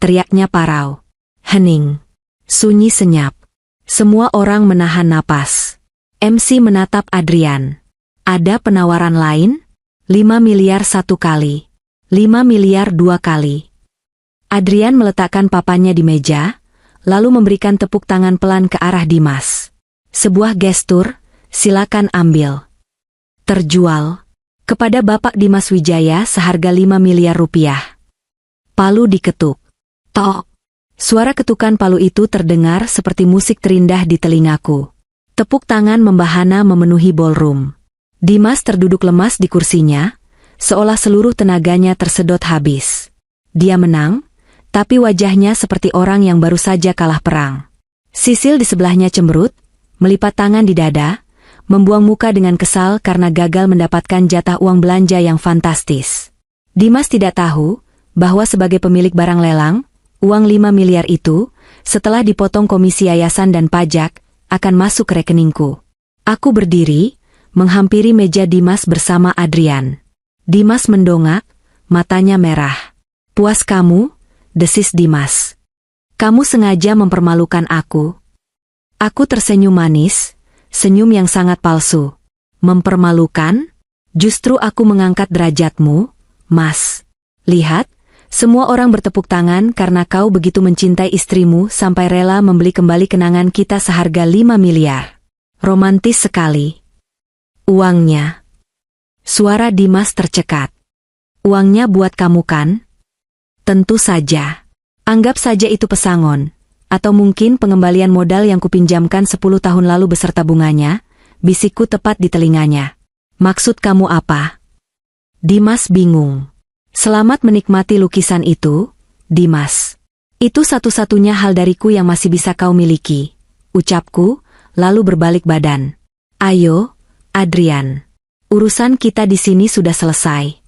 teriaknya parau. Hening. Sunyi senyap. Semua orang menahan napas. MC menatap Adrian. Ada penawaran lain? 5 miliar 1 kali. 5 miliar 2 kali. Adrian meletakkan papannya di meja, lalu memberikan tepuk tangan pelan ke arah Dimas. Sebuah gestur, silakan ambil. Terjual. Kepada Bapak Dimas Wijaya seharga 5 miliar rupiah. Palu diketuk. Tok. Suara ketukan palu itu terdengar seperti musik terindah di telingaku. Tepuk tangan membahana memenuhi ballroom. Dimas terduduk lemas di kursinya, seolah seluruh tenaganya tersedot habis. Dia menang, tapi wajahnya seperti orang yang baru saja kalah perang. Sisil di sebelahnya cemberut, melipat tangan di dada, membuang muka dengan kesal karena gagal mendapatkan jatah uang belanja yang fantastis. Dimas tidak tahu bahwa sebagai pemilik barang lelang, uang 5 miliar itu, setelah dipotong komisi yayasan dan pajak, akan masuk ke rekeningku. Aku berdiri, menghampiri meja Dimas bersama Adrian. Dimas mendongak, matanya merah. Puas kamu? Desis Dimas. Kamu sengaja mempermalukan aku. Aku tersenyum manis, senyum yang sangat palsu. Mempermalukan? Justru aku mengangkat derajatmu, Mas. Lihat, semua orang bertepuk tangan karena kau begitu mencintai istrimu sampai rela membeli kembali kenangan kita seharga 5 miliar. Romantis sekali. Uangnya. Suara Dimas tercekat. Uangnya buat kamu kan? Tentu saja. Anggap saja itu pesangon. Atau mungkin pengembalian modal yang kupinjamkan 10 tahun lalu beserta bunganya, bisikku tepat di telinganya. Maksud kamu apa? Dimas bingung. Selamat menikmati lukisan itu, Dimas. Itu satu-satunya hal dariku yang masih bisa kau miliki. Ucapku, lalu berbalik badan. Ayo, Adrian. Urusan kita di sini sudah selesai.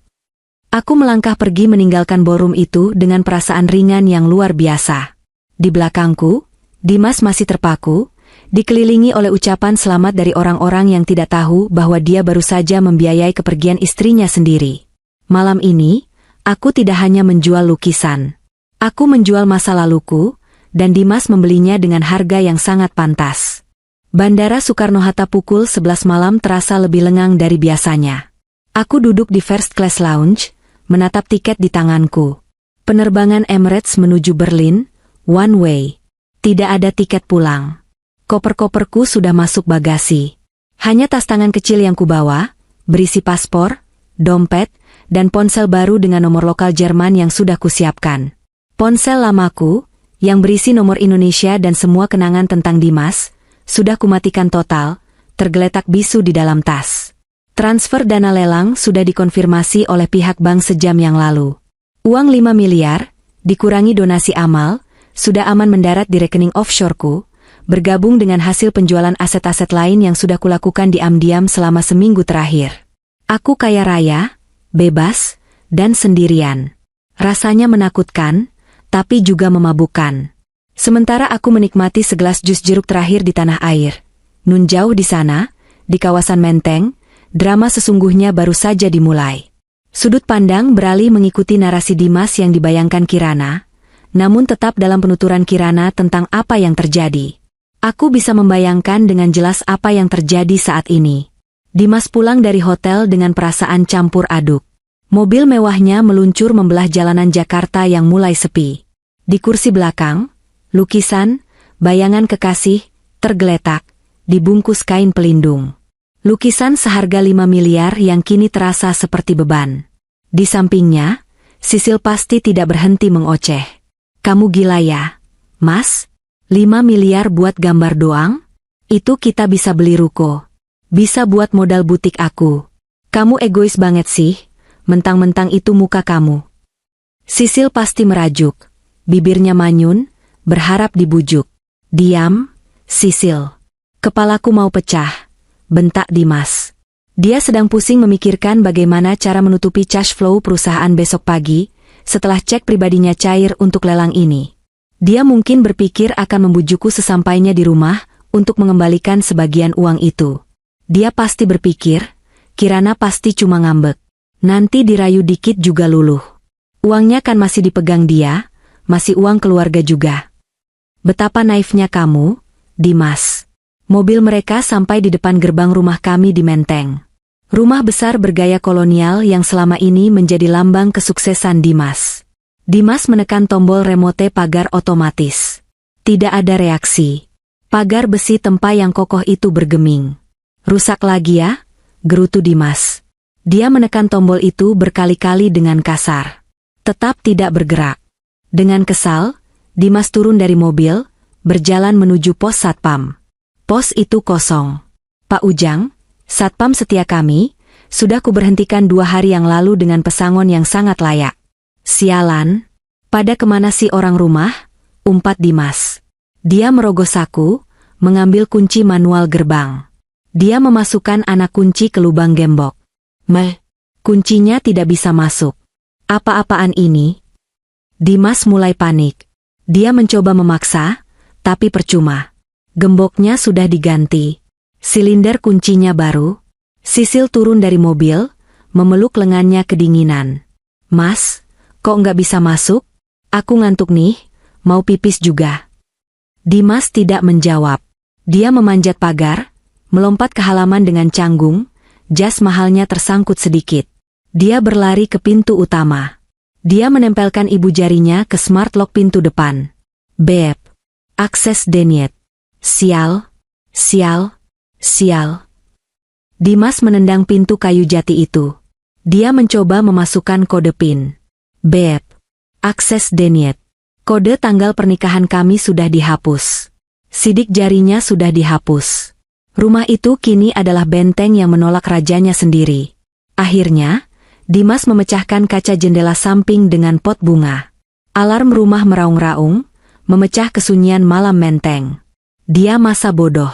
Aku melangkah pergi meninggalkan ballroom itu dengan perasaan ringan yang luar biasa. Di belakangku, Dimas masih terpaku, dikelilingi oleh ucapan selamat dari orang-orang yang tidak tahu bahwa dia baru saja membiayai kepergian istrinya sendiri. Malam ini, aku tidak hanya menjual lukisan. Aku menjual masa laluku, dan Dimas membelinya dengan harga yang sangat pantas. Bandara Soekarno-Hatta pukul 11 malam terasa lebih lengang dari biasanya. Aku duduk di first class lounge, menatap tiket di tanganku. Penerbangan Emirates menuju Berlin, one way. Tidak ada tiket pulang. Koper-koperku sudah masuk bagasi. Hanya tas tangan kecil yang kubawa, berisi paspor, dompet, dan ponsel baru dengan nomor lokal Jerman yang sudah kusiapkan. Ponsel lamaku, yang berisi nomor Indonesia dan semua kenangan tentang Dimas, sudah kumatikan total, tergeletak bisu di dalam tas. Transfer dana lelang sudah dikonfirmasi oleh pihak bank sejam yang lalu. Uang 5 miliar, dikurangi donasi amal, sudah aman mendarat di rekening offshoreku, bergabung dengan hasil penjualan aset-aset lain yang sudah kulakukan diam-diam selama seminggu terakhir. Aku kaya raya, bebas, dan sendirian. Rasanya menakutkan, tapi juga memabukkan. Sementara aku menikmati segelas jus jeruk terakhir di tanah air. Nun jauh di sana, di kawasan Menteng, drama sesungguhnya baru saja dimulai. Sudut pandang beralih mengikuti narasi Dimas yang dibayangkan Kirana, namun tetap dalam penuturan Kirana tentang apa yang terjadi. Aku bisa membayangkan dengan jelas apa yang terjadi saat ini. Dimas pulang dari hotel dengan perasaan campur aduk. Mobil mewahnya meluncur membelah jalanan Jakarta yang mulai sepi. Di kursi belakang, lukisan, bayangan kekasih, tergeletak, dibungkus kain pelindung. Lukisan seharga 5 miliar yang kini terasa seperti beban. Di sampingnya, Sisil pasti tidak berhenti mengoceh. Kamu gila ya, Mas? 5 miliar buat gambar doang? Itu kita bisa beli ruko. Bisa buat modal butik aku. Kamu egois banget sih, mentang-mentang itu muka kamu. Sisil pasti merajuk. Bibirnya manyun, berharap dibujuk. Diam, Sisil. Kepalaku mau pecah, bentak Dimas. Dia sedang pusing memikirkan bagaimana cara menutupi cash flow perusahaan besok pagi, setelah cek pribadinya cair untuk lelang ini. Dia mungkin berpikir akan membujukku sesampainya di rumah untuk mengembalikan sebagian uang itu. Dia pasti berpikir, Kirana pasti cuma ngambek. Nanti dirayu dikit juga luluh. Uangnya kan masih dipegang dia, masih uang keluarga juga. Betapa naifnya kamu, Dimas. Mobil mereka sampai di depan gerbang rumah kami di Menteng. Rumah besar bergaya kolonial yang selama ini menjadi lambang kesuksesan Dimas. Dimas menekan tombol remote pagar otomatis. Tidak ada reaksi. Pagar besi tempa yang kokoh itu bergeming. Rusak lagi ya? Gerutu Dimas. Dia menekan tombol itu berkali-kali dengan kasar. Tetap tidak bergerak. Dengan kesal, Dimas turun dari mobil, berjalan menuju pos satpam. Pos itu kosong. Pak Ujang, satpam setia kami, sudah kuberhentikan 2 hari yang lalu dengan pesangon yang sangat layak. Sialan, pada kemana si orang rumah? Umpat Dimas. Dia merogoh saku, mengambil kunci manual gerbang. Dia memasukkan anak kunci ke lubang gembok. Kuncinya tidak bisa masuk. Apa-apaan ini? Dimas mulai panik. Dia mencoba memaksa, tapi percuma. Gemboknya sudah diganti. Silinder kuncinya baru. Sisil turun dari mobil, memeluk lengannya kedinginan. Mas, kok nggak bisa masuk? Aku ngantuk nih, mau pipis juga. Dimas tidak menjawab. Dia memanjat pagar, melompat ke halaman dengan canggung, jas mahalnya tersangkut sedikit. Dia berlari ke pintu utama. Dia menempelkan ibu jarinya ke smart lock pintu depan. Beb. Akses denied. Sial. Sial. Sial. Dimas menendang pintu kayu jati itu. Dia mencoba memasukkan kode PIN. Beb. Akses denied. Kode tanggal pernikahan kami sudah dihapus. Sidik jarinya sudah dihapus. Rumah itu kini adalah benteng yang menolak rajanya sendiri. Akhirnya, Dimas memecahkan kaca jendela samping dengan pot bunga. Alarm rumah meraung-raung, memecah kesunyian malam menteng. Dia masa bodoh.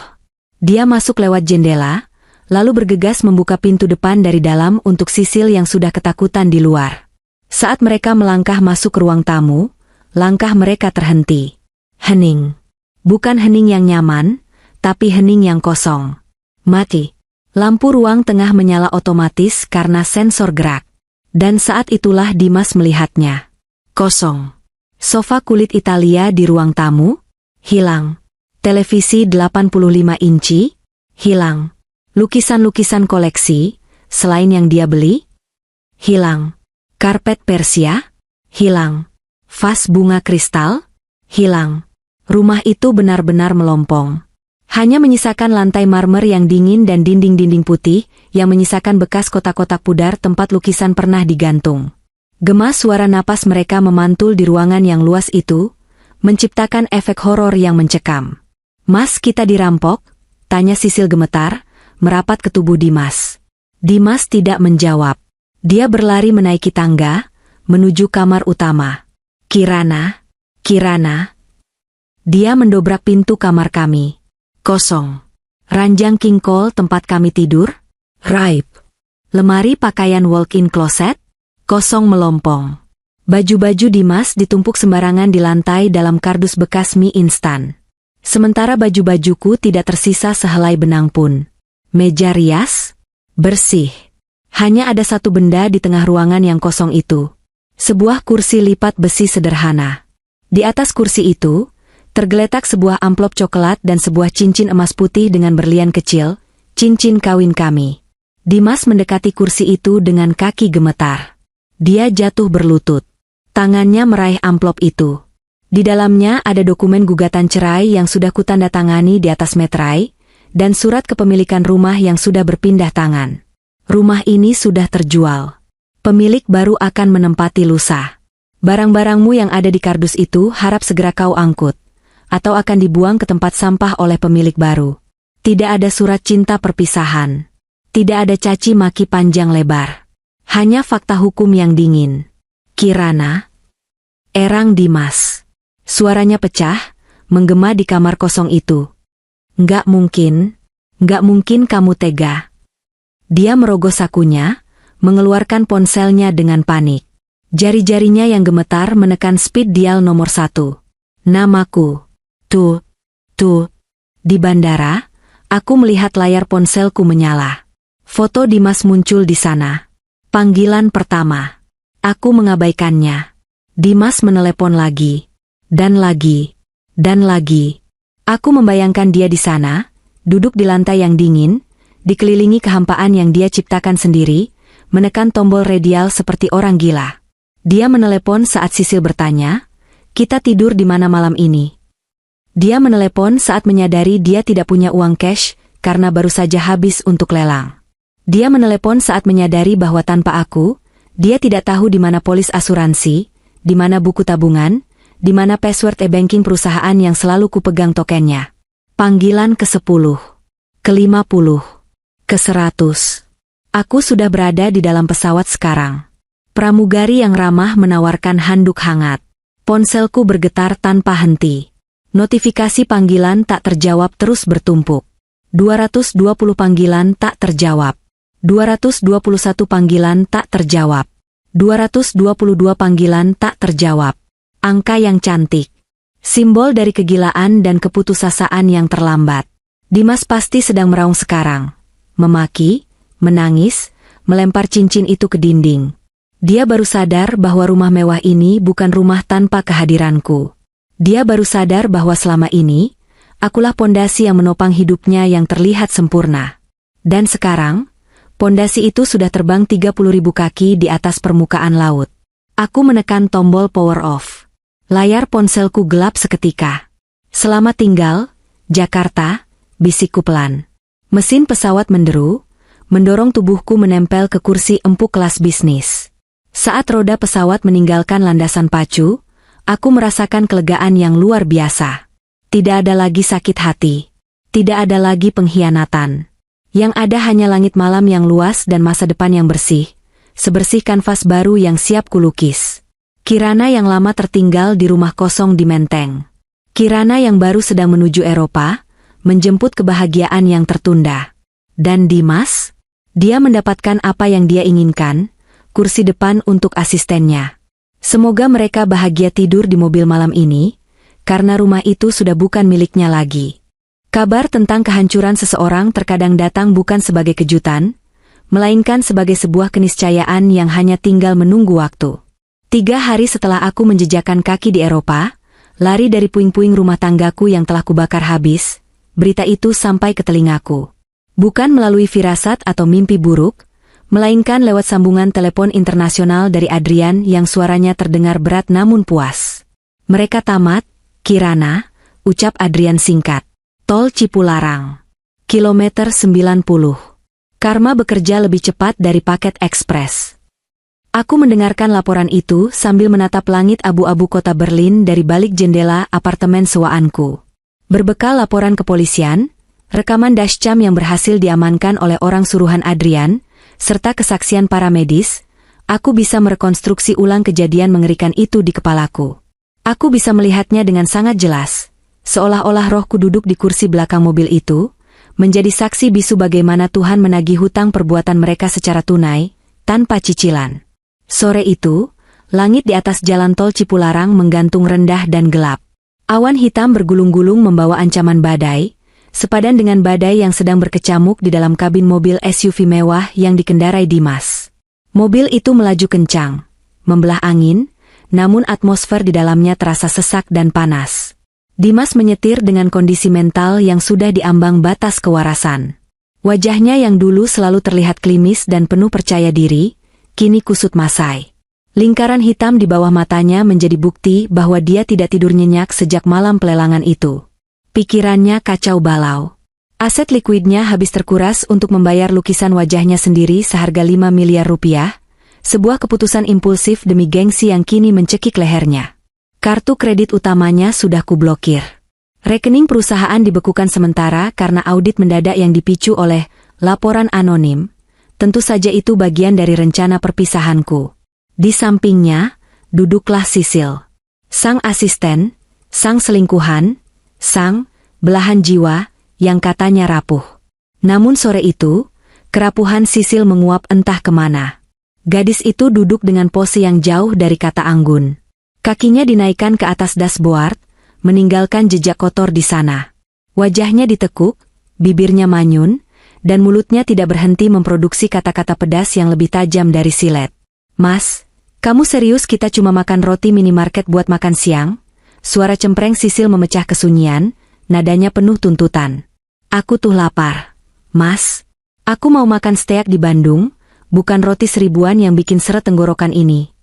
Dia masuk lewat jendela, lalu bergegas membuka pintu depan dari dalam untuk Sisil yang sudah ketakutan di luar. Saat mereka melangkah masuk ke ruang tamu, langkah mereka terhenti. Hening. Bukan hening yang nyaman, tapi hening yang kosong. Mati. Lampu ruang tengah menyala otomatis karena sensor gerak. Dan saat itulah Dimas melihatnya. Kosong. Sofa kulit Italia di ruang tamu, hilang. Televisi 85 inci, hilang. Lukisan-lukisan koleksi, selain yang dia beli, hilang. Karpet Persia, hilang. Vas bunga kristal, hilang. Rumah itu benar-benar melompong. Hanya menyisakan lantai marmer yang dingin dan dinding-dinding putih, yang menyisakan bekas kotak-kotak pudar tempat lukisan pernah digantung. Gemas suara napas mereka memantul di ruangan yang luas itu, menciptakan efek horor yang mencekam. Mas, kita dirampok? Tanya Sisil gemetar, merapat ke tubuh Dimas. Dimas tidak menjawab. Dia berlari menaiki tangga, menuju kamar utama. Kirana, Kirana. Dia mendobrak pintu kamar kami. Kosong. Ranjang king cole tempat kami tidur? Raib. Lemari pakaian walk-in closet? Kosong melompong. Baju-baju Dimas ditumpuk sembarangan di lantai dalam kardus bekas mie instan. Sementara baju-bajuku tidak tersisa sehelai benang pun. Meja rias? Bersih. Hanya ada satu benda di tengah ruangan yang kosong itu. Sebuah kursi lipat besi sederhana. Di atas kursi itu, tergeletak sebuah amplop coklat dan sebuah cincin emas putih dengan berlian kecil, cincin kawin kami. Dimas mendekati kursi itu dengan kaki gemetar. Dia jatuh berlutut. Tangannya meraih amplop itu. Di dalamnya ada dokumen gugatan cerai yang sudah kutandatangani di atas meterai, dan surat kepemilikan rumah yang sudah berpindah tangan. Rumah ini sudah terjual. Pemilik baru akan menempati lusa. Barang-barangmu yang ada di kardus itu harap segera kau angkut, atau akan dibuang ke tempat sampah oleh pemilik baru. Tidak ada surat cinta perpisahan. Tidak ada caci maki panjang lebar. Hanya fakta hukum yang dingin. Kirana. Erang Dimas. Suaranya pecah, menggema di kamar kosong itu. Nggak mungkin kamu tega. Dia merogoh sakunya, mengeluarkan ponselnya dengan panik. Jari-jarinya yang gemetar menekan speed dial nomor 1. Namaku. Tuh. Di bandara, aku melihat layar ponselku menyala. Foto Dimas muncul di sana. Panggilan pertama. Aku mengabaikannya. Dimas menelepon lagi. Dan lagi. Aku membayangkan dia di sana, duduk di lantai yang dingin, dikelilingi kehampaan yang dia ciptakan sendiri, menekan tombol radial seperti orang gila. Dia menelepon saat Sisil bertanya, "Kita tidur di mana malam ini?" Dia menelepon saat menyadari dia tidak punya uang cash, karena baru saja habis untuk lelang. Dia menelepon saat menyadari bahwa tanpa aku, dia tidak tahu di mana polis asuransi, di mana buku tabungan, di mana password e-banking perusahaan yang selalu kupegang tokennya. Panggilan ke-10, ke-50, ke-100. Aku sudah berada di dalam pesawat sekarang. Pramugari yang ramah menawarkan handuk hangat. Ponselku bergetar tanpa henti. Notifikasi panggilan tak terjawab terus bertumpuk. 220 panggilan tak terjawab. 221 panggilan tak terjawab. 222 panggilan tak terjawab. Angka yang cantik. Simbol dari kegilaan dan keputusasaan yang terlambat. Dimas pasti sedang meraung sekarang. Memaki, menangis, melempar cincin itu ke dinding. Dia baru sadar bahwa rumah mewah ini bukan rumah tanpa kehadiranku. Dia baru sadar bahwa selama ini, akulah pondasi yang menopang hidupnya yang terlihat sempurna. Dan sekarang, pondasi itu sudah terbang 30.000 kaki di atas permukaan laut. Aku menekan tombol power off. Layar ponselku gelap seketika. Selamat tinggal, Jakarta, bisikku pelan. Mesin pesawat menderu, mendorong tubuhku menempel ke kursi empuk kelas bisnis. Saat roda pesawat meninggalkan landasan pacu, aku merasakan kelegaan yang luar biasa. Tidak ada lagi sakit hati. Tidak ada lagi pengkhianatan. Yang ada hanya langit malam yang luas dan masa depan yang bersih, sebersih kanvas baru yang siap kulukis. Kirana yang lama tertinggal di rumah kosong di Menteng. Kirana yang baru sedang menuju Eropa, menjemput kebahagiaan yang tertunda. Dan Dimas? Dia mendapatkan apa yang dia inginkan, kursi depan untuk asistennya. Semoga mereka bahagia tidur di mobil malam ini, karena rumah itu sudah bukan miliknya lagi. Kabar tentang kehancuran seseorang terkadang datang bukan sebagai kejutan, melainkan sebagai sebuah keniscayaan yang hanya tinggal menunggu waktu. 3 hari setelah aku menjejakkan kaki di Eropa, lari dari puing-puing rumah tanggaku yang telah kubakar habis, berita itu sampai ke telingaku. Bukan melalui firasat atau mimpi buruk, melainkan lewat sambungan telepon internasional dari Adrian yang suaranya terdengar berat namun puas. Mereka tamat, Kirana, ucap Adrian singkat. Tol Cipularang. Kilometer 90. Karma bekerja lebih cepat dari paket ekspres. Aku mendengarkan laporan itu sambil menatap langit abu-abu kota Berlin dari balik jendela apartemen sewaanku. Berbekal laporan kepolisian, rekaman dashcam yang berhasil diamankan oleh orang suruhan Adrian, serta kesaksian para medis, aku bisa merekonstruksi ulang kejadian mengerikan itu di kepalaku. Aku bisa melihatnya dengan sangat jelas, seolah-olah rohku duduk di kursi belakang mobil itu, menjadi saksi bisu bagaimana Tuhan menagih hutang perbuatan mereka secara tunai, tanpa cicilan. Sore itu, langit di atas jalan tol Cipularang menggantung rendah dan gelap. Awan hitam bergulung-gulung membawa ancaman badai, sepadan dengan badai yang sedang berkecamuk di dalam kabin mobil SUV mewah yang dikendarai Dimas. Mobil itu melaju kencang, membelah angin, namun atmosfer di dalamnya terasa sesak dan panas. Dimas menyetir dengan kondisi mental yang sudah diambang batas kewarasan. Wajahnya yang dulu selalu terlihat klimis dan penuh percaya diri, kini kusut masai. Lingkaran hitam di bawah matanya menjadi bukti bahwa dia tidak tidur nyenyak sejak malam pelelangan itu. Pikirannya kacau balau. Aset likuidnya habis terkuras untuk membayar lukisan wajahnya sendiri seharga 5 miliar rupiah, sebuah keputusan impulsif demi gengsi yang kini mencekik lehernya. Kartu kredit utamanya sudah kublokir. Rekening perusahaan dibekukan sementara karena audit mendadak yang dipicu oleh laporan anonim. Tentu saja itu bagian dari rencana perpisahanku. Di sampingnya, duduklah Sisil. Sang asisten, sang selingkuhan, sang belahan jiwa, yang katanya rapuh. Namun sore itu, kerapuhan Sisil menguap entah kemana. Gadis itu duduk dengan pose yang jauh dari kata anggun. Kakinya dinaikkan ke atas dashboard, meninggalkan jejak kotor di sana. Wajahnya ditekuk, bibirnya manyun, dan mulutnya tidak berhenti memproduksi kata-kata pedas yang lebih tajam dari silet. Mas, kamu serius kita cuma makan roti minimarket buat makan siang? Suara cempreng Sisil memecah kesunyian, nadanya penuh tuntutan. Aku tuh lapar. Mas, aku mau makan steak di Bandung, bukan roti seribuan yang bikin seret tenggorokan ini.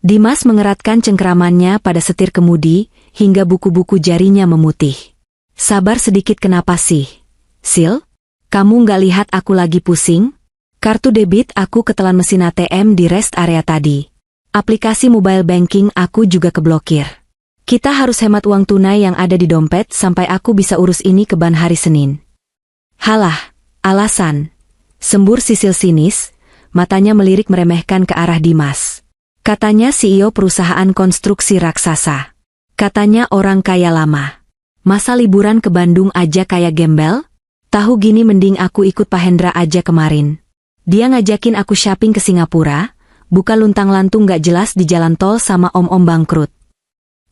Dimas mengeratkan cengkeramannya pada setir kemudi, hingga buku-buku jarinya memutih. Sabar sedikit kenapa sih? Sil? Kamu nggak lihat aku lagi pusing? Kartu debit aku ketelan mesin ATM di rest area tadi. Aplikasi mobile banking aku juga keblokir. Kita harus hemat uang tunai yang ada di dompet sampai aku bisa urus ini ke ban hari Senin. Halah, alasan. Sembur Sisil sinis, matanya melirik meremehkan ke arah Dimas. Katanya CEO perusahaan konstruksi raksasa. Katanya orang kaya lama. Masa liburan ke Bandung aja kayak gembel? Tahu gini mending aku ikut Pak Hendra aja kemarin. Dia ngajakin aku shopping ke Singapura, bukan luntang-lantung gak jelas di jalan tol sama om-om bangkrut.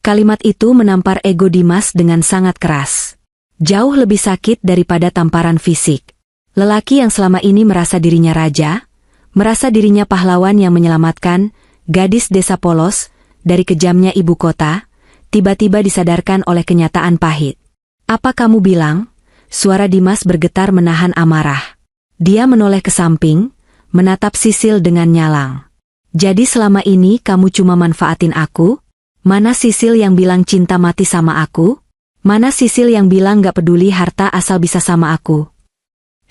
Kalimat itu menampar ego Dimas dengan sangat keras. Jauh lebih sakit daripada tamparan fisik. Lelaki yang selama ini merasa dirinya raja, merasa dirinya pahlawan yang menyelamatkan gadis desa polos dari kejamnya ibu kota, tiba-tiba disadarkan oleh kenyataan pahit. "Apa kamu bilang?" Suara Dimas bergetar menahan amarah. Dia menoleh ke samping, menatap Sisil dengan nyalang. "Jadi selama ini kamu cuma manfaatin aku? Mana Sisil yang bilang cinta mati sama aku? Mana Sisil yang bilang gak peduli harta asal bisa sama aku?"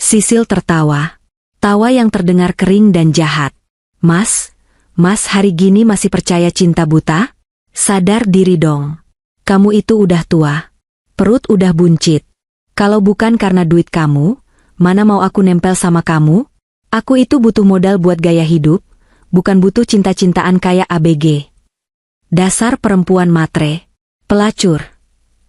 Sisil tertawa. Tawa yang terdengar kering dan jahat. Mas hari gini masih percaya cinta buta? Sadar diri dong. Kamu itu udah tua. Perut udah buncit. Kalau bukan karena duit kamu, mana mau aku nempel sama kamu? Aku itu butuh modal buat gaya hidup, bukan butuh cinta-cintaan kayak ABG. Dasar perempuan matre. Pelacur.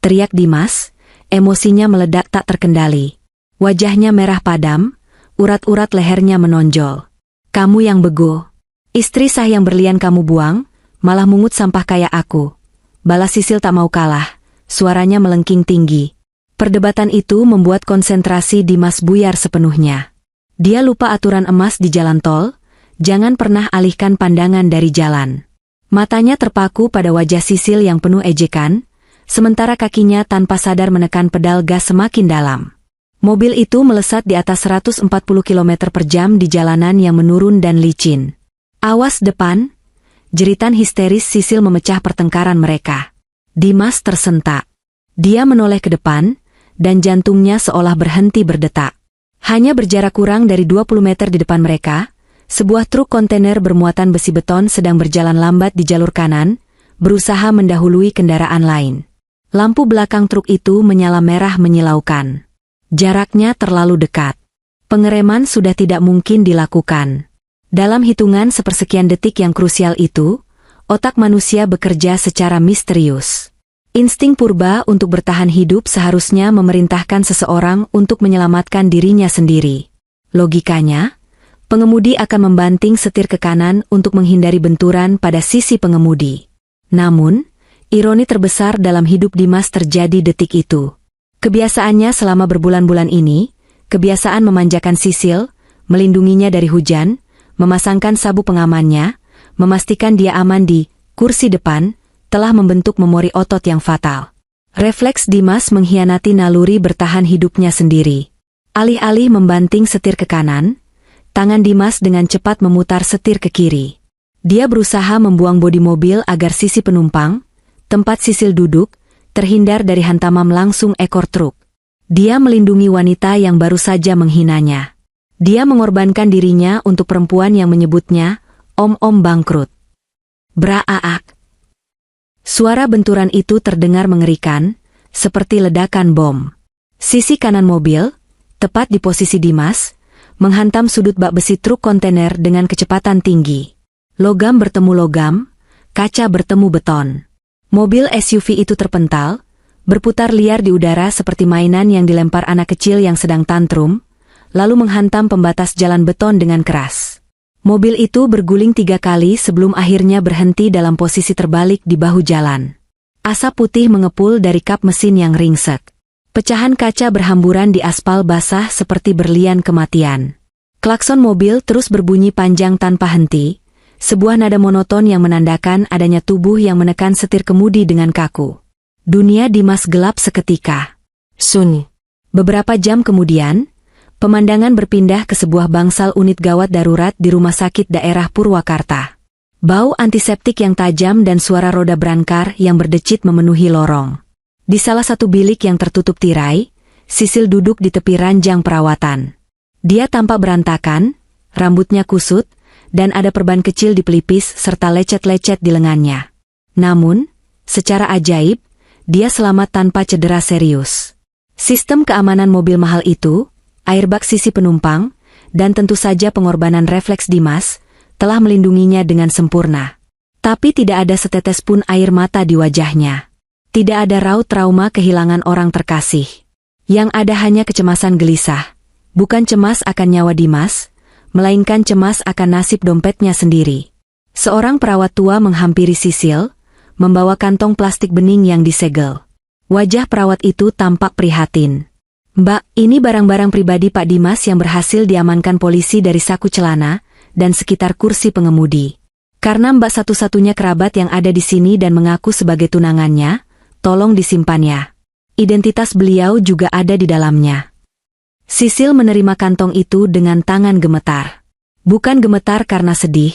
Teriak Dimas, emosinya meledak tak terkendali. Wajahnya merah padam, urat-urat lehernya menonjol. "Kamu yang bego. Istri sah yang berlian kamu buang, malah mungut sampah kayak aku." Balas Sisil tak mau kalah, suaranya melengking tinggi. Perdebatan itu membuat konsentrasi Dimas buyar sepenuhnya. Dia lupa aturan emas di jalan tol, jangan pernah alihkan pandangan dari jalan. Matanya terpaku pada wajah Sisil yang penuh ejekan, sementara kakinya tanpa sadar menekan pedal gas semakin dalam. Mobil itu melesat di atas 140 km per jam di jalanan yang menurun dan licin. "Awas depan!" Jeritan histeris Sisil memecah pertengkaran mereka. Dimas tersentak. Dia menoleh ke depan, dan jantungnya seolah berhenti berdetak. Hanya berjarak kurang dari 20 meter di depan mereka, sebuah truk kontainer bermuatan besi beton sedang berjalan lambat di jalur kanan, berusaha mendahului kendaraan lain. Lampu belakang truk itu menyala merah menyilaukan. Jaraknya terlalu dekat. Pengereman sudah tidak mungkin dilakukan. Dalam hitungan sepersekian detik yang krusial itu, otak manusia bekerja secara misterius. Insting purba untuk bertahan hidup seharusnya memerintahkan seseorang untuk menyelamatkan dirinya sendiri. Logikanya, pengemudi akan membanting setir ke kanan untuk menghindari benturan pada sisi pengemudi. Namun, ironi terbesar dalam hidup Dimas terjadi detik itu. Kebiasaannya selama berbulan-bulan ini, kebiasaan memanjakan Sisil, melindunginya dari hujan, memasangkan sabuk pengamannya, memastikan dia aman di kursi depan, telah membentuk memori otot yang fatal. Refleks Dimas mengkhianati naluri bertahan hidupnya sendiri. Alih-alih membanting setir ke kanan, tangan Dimas dengan cepat memutar setir ke kiri. Dia berusaha membuang bodi mobil agar sisi penumpang, tempat Sisil duduk, terhindar dari hantaman langsung ekor truk. Dia melindungi wanita yang baru saja menghinanya. Dia mengorbankan dirinya untuk perempuan yang menyebutnya om-om bangkrut. Braaak. Suara benturan itu terdengar mengerikan, seperti ledakan bom. Sisi kanan mobil, tepat di posisi Dimas, menghantam sudut bak besi truk kontainer dengan kecepatan tinggi. Logam bertemu logam, kaca bertemu beton. Mobil SUV itu terpental, berputar liar di udara seperti mainan yang dilempar anak kecil yang sedang tantrum, lalu menghantam pembatas jalan beton dengan keras. Mobil itu berguling 3 kali sebelum akhirnya berhenti dalam posisi terbalik di bahu jalan. Asap putih mengepul dari kap mesin yang ringsek. Pecahan kaca berhamburan di aspal basah seperti berlian kematian. Klakson mobil terus berbunyi panjang tanpa henti, sebuah nada monoton yang menandakan adanya tubuh yang menekan setir kemudi dengan kaku. Dunia Dimas gelap seketika. Sunyi. Beberapa jam kemudian, pemandangan berpindah ke sebuah bangsal unit gawat darurat di rumah sakit daerah Purwakarta. Bau antiseptik yang tajam dan suara roda berangkar yang berdecit memenuhi lorong. Di salah satu bilik yang tertutup tirai, Sisil duduk di tepi ranjang perawatan. Dia tampak berantakan, rambutnya kusut, dan ada perban kecil di pelipis serta lecet-lecet di lengannya. Namun, secara ajaib, dia selamat tanpa cedera serius. Sistem keamanan mobil mahal itu, airbag sisi penumpang, dan tentu saja pengorbanan refleks Dimas, telah melindunginya dengan sempurna. Tapi tidak ada setetes pun air mata di wajahnya. Tidak ada raut trauma kehilangan orang terkasih. Yang ada hanya kecemasan gelisah. Bukan cemas akan nyawa Dimas, melainkan cemas akan nasib dompetnya sendiri. Seorang perawat tua menghampiri Sisil, membawa kantong plastik bening yang disegel. Wajah perawat itu tampak prihatin. "Mbak, ini barang-barang pribadi Pak Dimas yang berhasil diamankan polisi dari saku celana dan sekitar kursi pengemudi. Karena Mbak satu-satunya kerabat yang ada di sini dan mengaku sebagai tunangannya, tolong disimpannya. Identitas beliau juga ada di dalamnya." Sisil menerima kantong itu dengan tangan gemetar. Bukan gemetar karena sedih,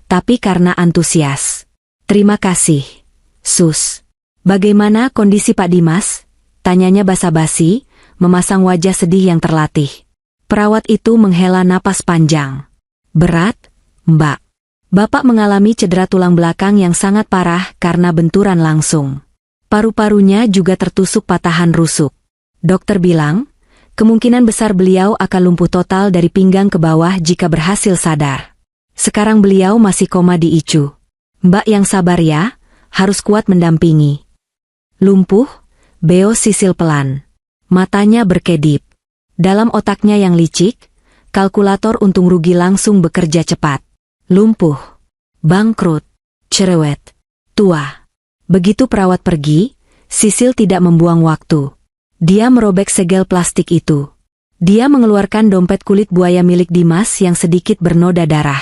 tapi karena antusias. "Terima kasih, Sus. Bagaimana kondisi Pak Dimas?" tanyanya basa-basi, memasang wajah sedih yang terlatih. Perawat itu menghela napas panjang. "Berat, Mbak. Bapak mengalami cedera tulang belakang yang sangat parah karena benturan langsung. Paru-parunya juga tertusuk patahan rusuk. Dokter bilang, kemungkinan besar beliau akan lumpuh total dari pinggang ke bawah jika berhasil sadar. Sekarang beliau masih koma di ICU. Mbak yang sabar ya, harus kuat mendampingi." "Lumpuh?" beo Sisil pelan. Matanya berkedip. Dalam otaknya yang licik, kalkulator untung rugi langsung bekerja cepat. Lumpuh, bangkrut, cerewet, tua. Begitu perawat pergi, Sisil tidak membuang waktu. Dia merobek segel plastik itu. Dia mengeluarkan dompet kulit buaya milik Dimas yang sedikit bernoda darah.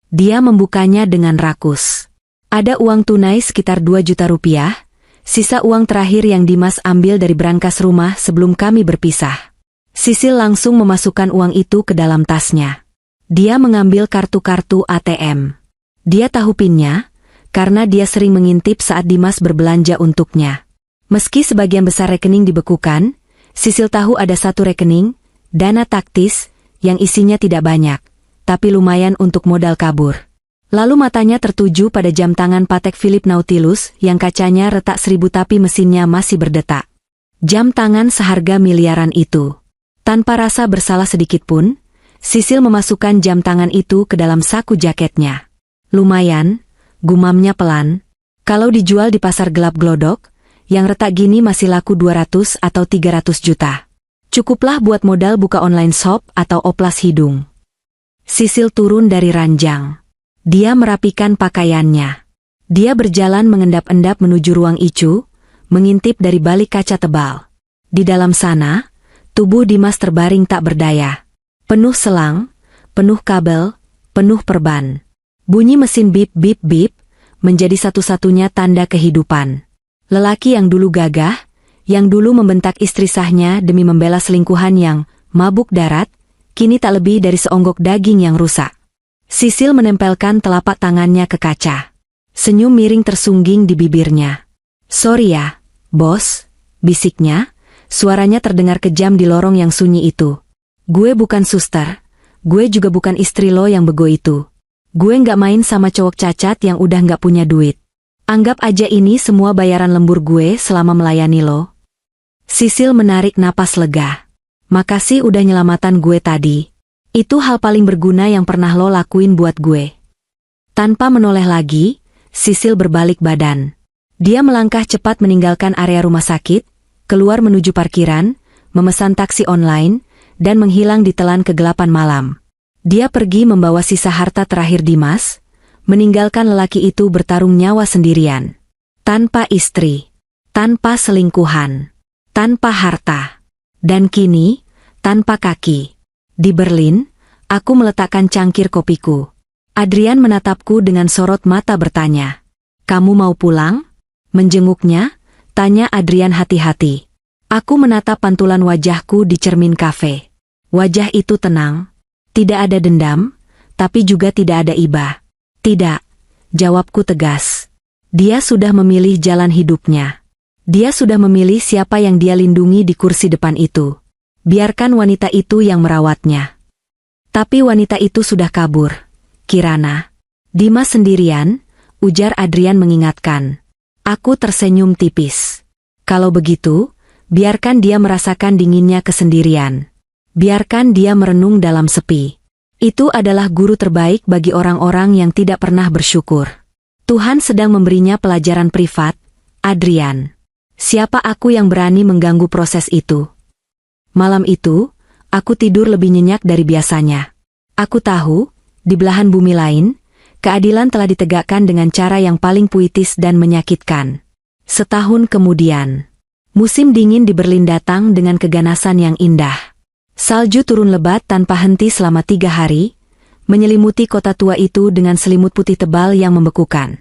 Dia membukanya dengan rakus. Ada uang tunai sekitar 2 juta rupiah, sisa uang terakhir yang Dimas ambil dari brankas rumah sebelum kami berpisah. Sisil langsung memasukkan uang itu ke dalam tasnya. Dia mengambil kartu-kartu ATM. Dia tahu PIN-nya, karena dia sering mengintip saat Dimas berbelanja untuknya. Meski sebagian besar rekening dibekukan, Sisil tahu ada satu rekening, dana taktis, yang isinya tidak banyak, tapi lumayan untuk modal kabur. Lalu matanya tertuju pada jam tangan Patek Philippe Nautilus yang kacanya retak 1000 tapi mesinnya masih berdetak. Jam tangan seharga miliaran itu. Tanpa rasa bersalah sedikit pun, Sisil memasukkan jam tangan itu ke dalam saku jaketnya. "Lumayan," gumamnya pelan. "Kalau dijual di pasar gelap glodok, yang retak gini masih laku 200 atau 300 juta. Cukuplah buat modal buka online shop atau oplas hidung." Sisil turun dari ranjang. Dia merapikan pakaiannya. Dia berjalan mengendap-endap menuju ruang ICU, mengintip dari balik kaca tebal. Di dalam sana, tubuh Dimas terbaring tak berdaya. Penuh selang, penuh kabel, penuh perban. Bunyi mesin bip-bip-bip menjadi satu-satunya tanda kehidupan. Lelaki yang dulu gagah, yang dulu membentak istri sahnya demi membela selingkuhan yang mabuk darat, kini tak lebih dari seonggok daging yang rusak. Sisil menempelkan telapak tangannya ke kaca. Senyum miring tersungging di bibirnya. "Sorry ya, bos," bisiknya, suaranya terdengar kejam di lorong yang sunyi itu. "Gue bukan suster, gue juga bukan istri lo yang bego itu. Gue nggak main sama cowok cacat yang udah nggak punya duit. Anggap aja ini semua bayaran lembur gue selama melayani lo." Sisil menarik napas lega. "Makasih udah nyelamatan gue tadi. Itu hal paling berguna yang pernah lo lakuin buat gue." Tanpa menoleh lagi, Sisil berbalik badan. Dia melangkah cepat meninggalkan area rumah sakit, keluar menuju parkiran, memesan taksi online, dan menghilang di telan kegelapan malam. Dia pergi membawa sisa harta terakhir Dimas, meninggalkan lelaki itu bertarung nyawa sendirian. Tanpa istri, tanpa selingkuhan, tanpa harta, dan kini, tanpa kaki. Di Berlin, aku meletakkan cangkir kopiku. Adrian menatapku dengan sorot mata bertanya, "Kamu mau pulang?" Menjenguknya, tanya Adrian hati-hati. Aku menatap pantulan wajahku di cermin kafe. Wajah itu tenang. Tidak ada dendam, tapi juga tidak ada iba. "Tidak," jawabku tegas. Dia sudah memilih jalan hidupnya. Dia sudah memilih siapa yang dia lindungi di kursi depan itu. Biarkan wanita itu yang merawatnya. Tapi wanita itu sudah kabur. "Kirana." "Dimas sendirian," ujar Adrian mengingatkan. Aku tersenyum tipis. "Kalau begitu, biarkan dia merasakan dinginnya kesendirian. Biarkan dia merenung dalam sepi. Itu adalah guru terbaik bagi orang-orang yang tidak pernah bersyukur. Tuhan sedang memberinya pelajaran privat, Adrian. Siapa aku yang berani mengganggu proses itu?" Malam itu, aku tidur lebih nyenyak dari biasanya. Aku tahu, di belahan bumi lain, Keadilan telah ditegakkan dengan cara yang paling puitis dan menyakitkan. Setahun kemudian, musim dingin di Berlin datang dengan keganasan yang indah. Salju turun lebat tanpa henti selama 3 hari, menyelimuti kota tua itu dengan selimut putih tebal yang membekukan.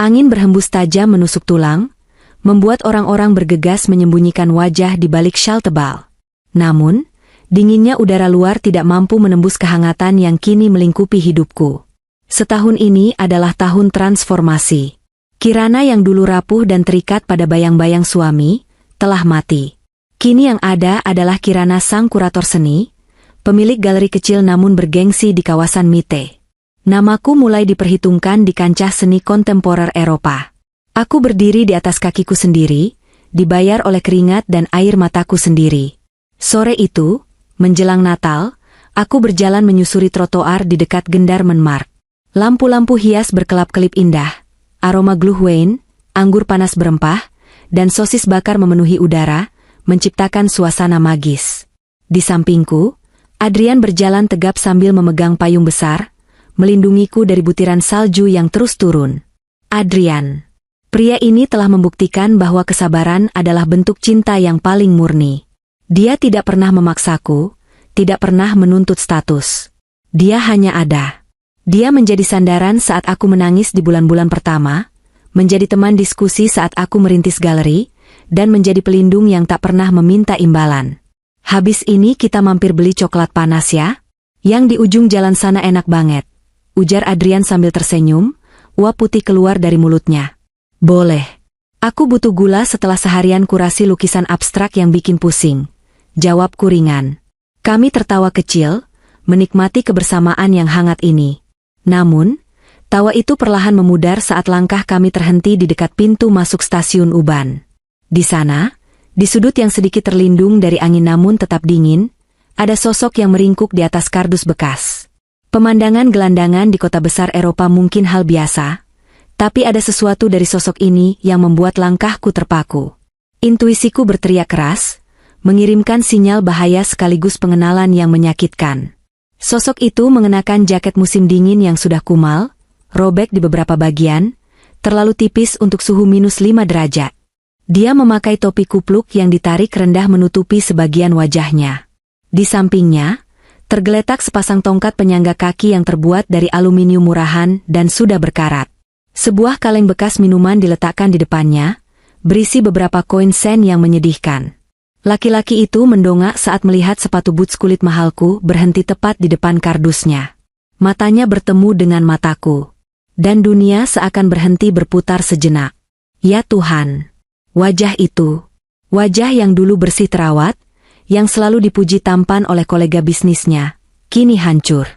Angin berhembus tajam menusuk tulang, membuat orang-orang bergegas menyembunyikan wajah di balik syal tebal. Namun, dinginnya udara luar tidak mampu menembus kehangatan yang kini melingkupi hidupku. Setahun ini adalah tahun transformasi. Kirana yang dulu rapuh dan terikat pada bayang-bayang suami, telah mati. Kini yang ada adalah Kirana sang kurator seni, pemilik galeri kecil namun bergengsi di kawasan Mitte. Namaku mulai diperhitungkan di kancah seni kontemporer Eropa. Aku berdiri di atas kakiku sendiri, dibayar oleh keringat dan air mataku sendiri. Sore itu, menjelang Natal, aku berjalan menyusuri trotoar di dekat Gendarmenmarkt. Lampu-lampu hias berkelap-kelip indah, aroma glühwein, anggur panas berempah, dan sosis bakar memenuhi udara, menciptakan suasana magis. Di sampingku, Adrian berjalan tegap sambil memegang payung besar, melindungiku dari butiran salju yang terus turun. Adrian. Pria ini telah membuktikan bahwa kesabaran adalah bentuk cinta yang paling murni. Dia tidak pernah memaksaku, tidak pernah menuntut status. Dia hanya ada. Dia menjadi sandaran saat aku menangis di bulan-bulan pertama, menjadi teman diskusi saat aku merintis galeri, dan menjadi pelindung yang tak pernah meminta imbalan. Habis ini kita mampir beli coklat panas ya? Yang di ujung jalan sana enak banget, ujar Adrian sambil tersenyum, uap putih keluar dari mulutnya. Boleh. Aku butuh gula setelah seharian kurasi lukisan abstrak yang bikin pusing. Jawabku ringan. Kami tertawa kecil, menikmati kebersamaan yang hangat ini. Namun, tawa itu perlahan memudar saat langkah kami terhenti di dekat pintu masuk stasiun Uban. Di sana, di sudut yang sedikit terlindung dari angin namun tetap dingin, ada sosok yang meringkuk di atas kardus bekas. Pemandangan gelandangan di kota besar Eropa mungkin hal biasa, tapi ada sesuatu dari sosok ini yang membuat langkahku terpaku. Intuisiku berteriak keras, mengirimkan sinyal bahaya sekaligus pengenalan yang menyakitkan. Sosok itu mengenakan jaket musim dingin yang sudah kumal, robek di beberapa bagian, terlalu tipis untuk suhu -5 derajat. Dia memakai topi kupluk yang ditarik rendah menutupi sebagian wajahnya. Di sampingnya, tergeletak sepasang tongkat penyangga kaki yang terbuat dari aluminium murahan dan sudah berkarat. Sebuah kaleng bekas minuman diletakkan di depannya, berisi beberapa koin sen yang menyedihkan. Laki-laki itu mendongak saat melihat sepatu boots kulit mahalku berhenti tepat di depan kardusnya. Matanya bertemu dengan mataku, dan dunia seakan berhenti berputar sejenak. Ya Tuhan, wajah itu, wajah yang dulu bersih terawat, yang selalu dipuji tampan oleh kolega bisnisnya, kini hancur.